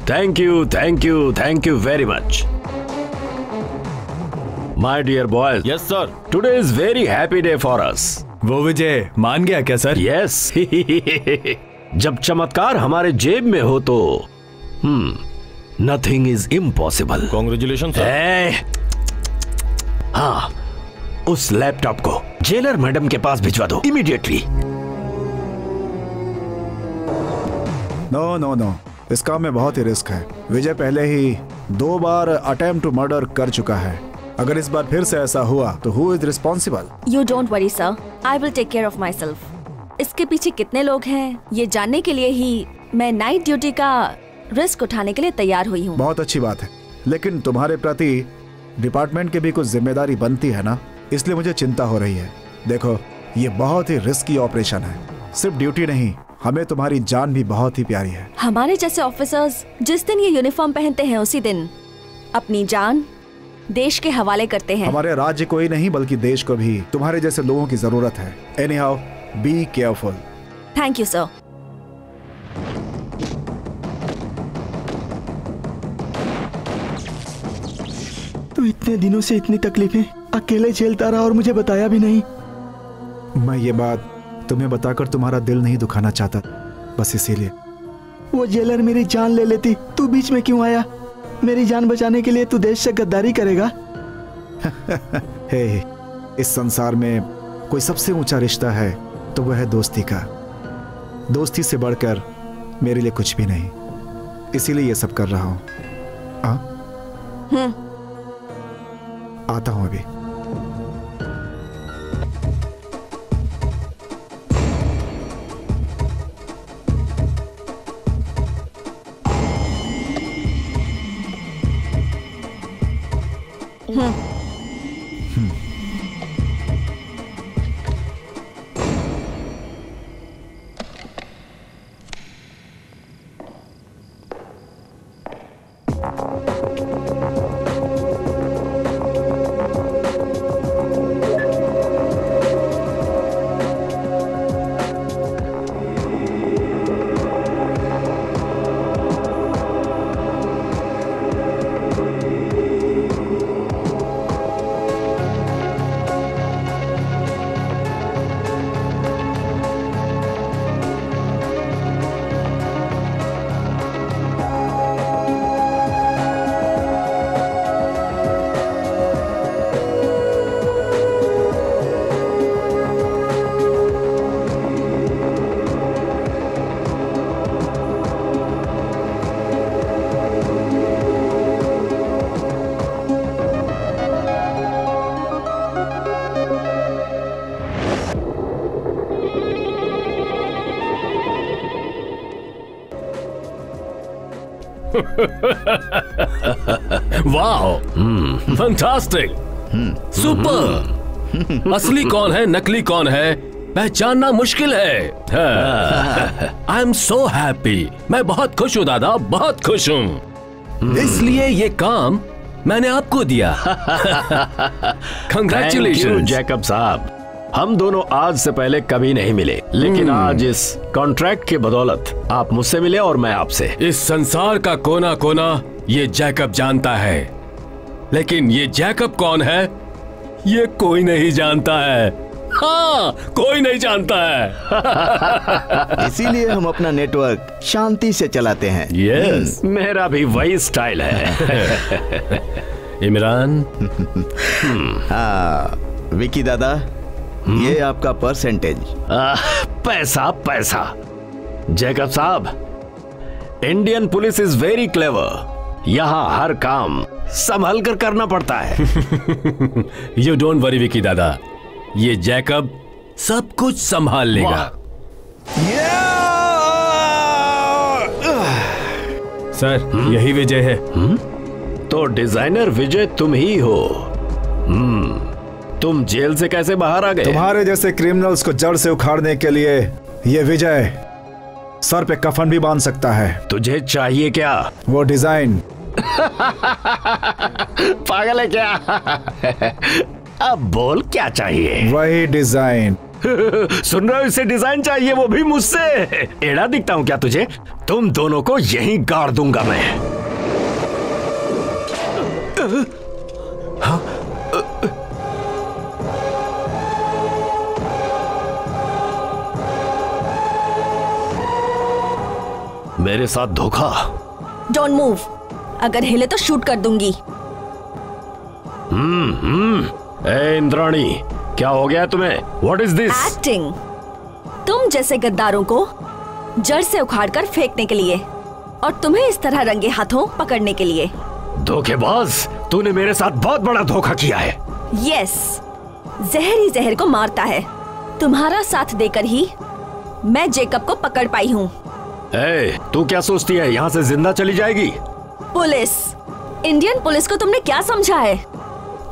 thank you thank you thank you very much my dear boys. Yes sir. Today is very happy day for us. वो विजय मान गया क्या सर? यस जब चमत्कार हमारे जेब में हो तो nothing is impossible. Congratulation sir. हाँ, उस लैपटॉप को जेलर मैडम के पास भिजवा दो इमीडिएटली। नो नो नो, इस काम में बहुत ही रिस्क है। विजय पहले ही 2 बार अटेम्प्ट टू मर्डर कर चुका है। अगर इस बार फिर से ऐसा हुआ तो who is responsible? You don't worry sir, I will take care of my self. इसके पीछे कितने लोग हैं ये जानने के लिए ही मैं नाइट ड्यूटी का रिस्क उठाने के लिए तैयार हुई हूँ। बहुत अच्छी बात है, लेकिन तुम्हारे प्रति डिपार्टमेंट की भी कुछ जिम्मेदारी बनती है ना, इसलिए मुझे चिंता हो रही है। देखो, ये बहुत ही रिस्की ऑपरेशन है। सिर्फ ड्यूटी नहीं, हमें तुम्हारी जान भी बहुत ही प्यारी है। हमारे जैसे ऑफिसर्स जिस दिन ये यूनिफॉर्म पहनते हैं उसी दिन अपनी जान देश के हवाले करते हैं। हमारे राज्य को ही नहीं बल्कि देश को भी तुम्हारे जैसे लोगों की जरूरत है। Anyhow, be careful. Thank you sir. तू इतने दिनों से इतनी तकलीफें अकेले झेलता रहा और मुझे बताया भी नहीं। मैं ये बात तुम्हें बताकर तुम्हारा दिल नहीं दुखाना चाहता, बस इसीलिए। वो जेलर मेरी जान ले लेती, तू बीच में क्यों आया? मेरी जान बचाने के लिए तू देश से गद्दारी करेगा? हे, इस संसार में कोई सबसे ऊंचा रिश्ता है तो वह है दोस्ती का। दोस्ती से बढ़कर मेरे लिए कुछ भी नहीं, इसीलिए ये सब कर रहा हूं। आता हूं अभी। Wow, fantastic, super. असली कौन है नकली कौन है पहचानना मुश्किल है। आई एम सो हैप्पी, मैं बहुत खुश हूँ दादा, बहुत खुश हूँ। इसलिए ये काम मैंने आपको दिया। कंग्रेचुलेशन जैकब साहब। हम दोनों आज से पहले कभी नहीं मिले, लेकिन आज इस कॉन्ट्रैक्ट की बदौलत आप मुझसे मिले और मैं आपसे। इस संसार का कोना कोना ये जैकब जानता है, लेकिन ये जैकब कौन है ये कोई नहीं जानता है। हाँ, कोई नहीं जानता है। इसीलिए हम अपना नेटवर्क शांति से चलाते हैं। यस, मेरा भी वही स्टाइल है। इमरान। हाँ विकी दादा, ये आपका परसेंटेज। पैसा पैसा। जैकब साहब, Indian police is very clever. यहाँ हर काम संभल कर करना पड़ता है। यू डोंट वरी विकी दादा, ये जैकब सब कुछ संभाल लेगा। सर, यही विजय है। तो डिजाइनर विजय तुम ही हो। तुम जेल से कैसे बाहर आ गए? तुम्हारे जैसे क्रिमिनल्स को जड़ से उखाड़ने के लिए ये विजय सर पे कफन भी बांध सकता है। तुझे चाहिए क्या? वो डिजाइन। पागल है क्या? अब बोल क्या चाहिए? वही डिजाइन सुन रहे हो, इसे डिजाइन चाहिए, वो भी मुझसे। एड़ा दिखता हूँ क्या तुझे? तुम दोनों को यहीं गाड़ दूंगा मैं। हाँ? मेरे साथ धोखा। डोंट मूव, अगर हिले तो शूट कर दूंगी। ए इंद्राणी, क्या हो गया तुम्हें? What is this? एक्टिंग। तुम जैसे गद्दारों को जड़ से उखाड़कर फेंकने के लिए और तुम्हें इस तरह रंगे हाथों पकड़ने के लिए। धोखेबाज, तूने मेरे साथ बहुत बड़ा धोखा किया है। यस, जहर ही जहर को मारता है। तुम्हारा साथ देकर ही मैं जेकब को पकड़ पाई हूँ। ए, तू क्या सोचती है यहाँ से जिंदा चली जाएगी? पुलिस, इंडियन पुलिस को तुमने क्या समझा है?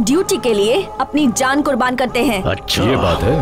ड्यूटी के लिए अपनी जान कुर्बान करते हैं। अच्छा, ये बात है।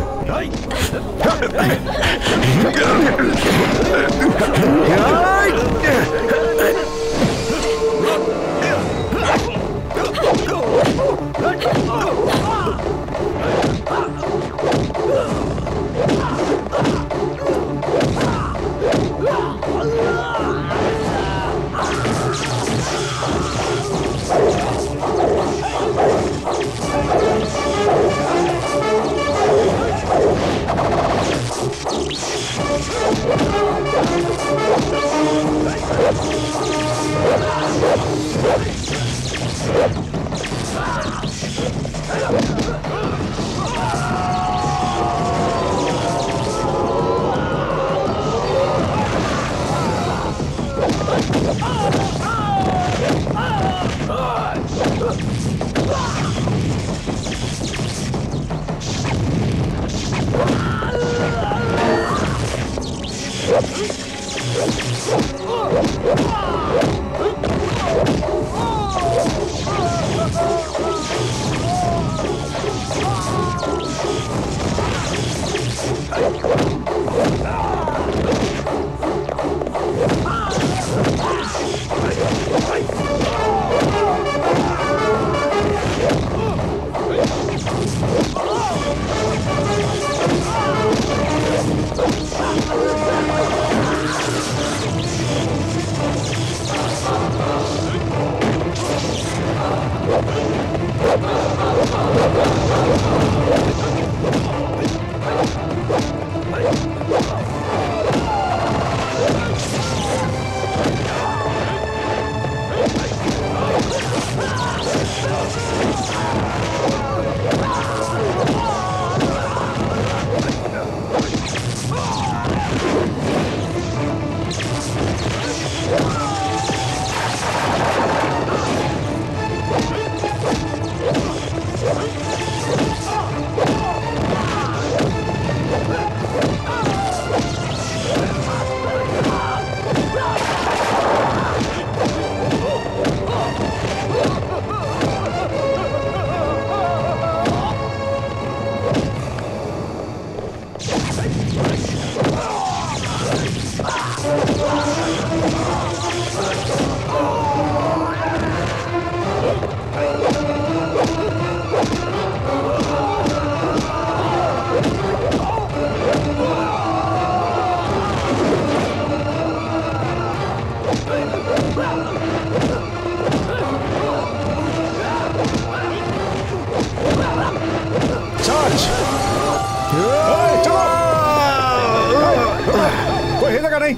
कोई हिलेगा नहीं।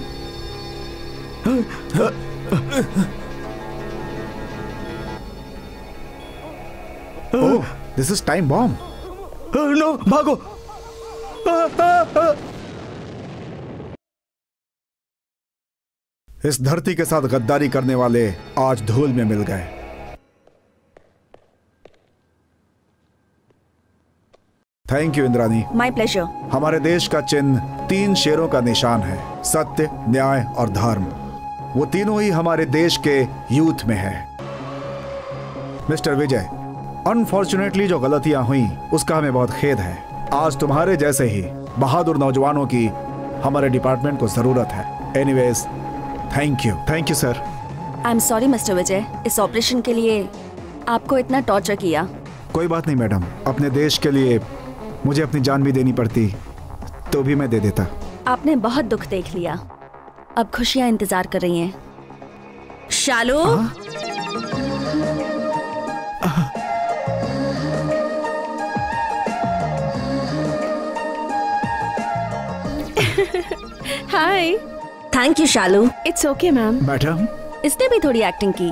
Oh, this is time bomb. No, भागो। इस धरती के साथ गद्दारी करने वाले आज धूल में मिल गए। Thank you Indrani. My pleasure. हमारे देश का चिन्ह 3 शेरों का निशान है, सत्य, न्याय और धर्म। वो तीनों ही हमारे देश के यूथ में है। मिस्टर विजय, अनफॉर्चुनेटली जो गलतियां हुई उसका हमें बहुत खेद है। आज तुम्हारे जैसे ही बहादुर नौजवानों की हमारे डिपार्टमेंट को जरूरत है। Anyways, thank you sir. I am sorry mister Vijay, इस ऑपरेशन के लिए आपको इतना टॉर्चर किया। कोई बात नहीं मैडम, अपने देश के लिए मुझे अपनी जान भी देनी पड़ती तो भी मैं दे देता। आपने बहुत दुख देख लिया, अब खुशियां इंतजार कर रही हैं। Shalu, hi. Thank you Shalu. It's okay ma'am. Madam, इसने भी थोड़ी एक्टिंग की।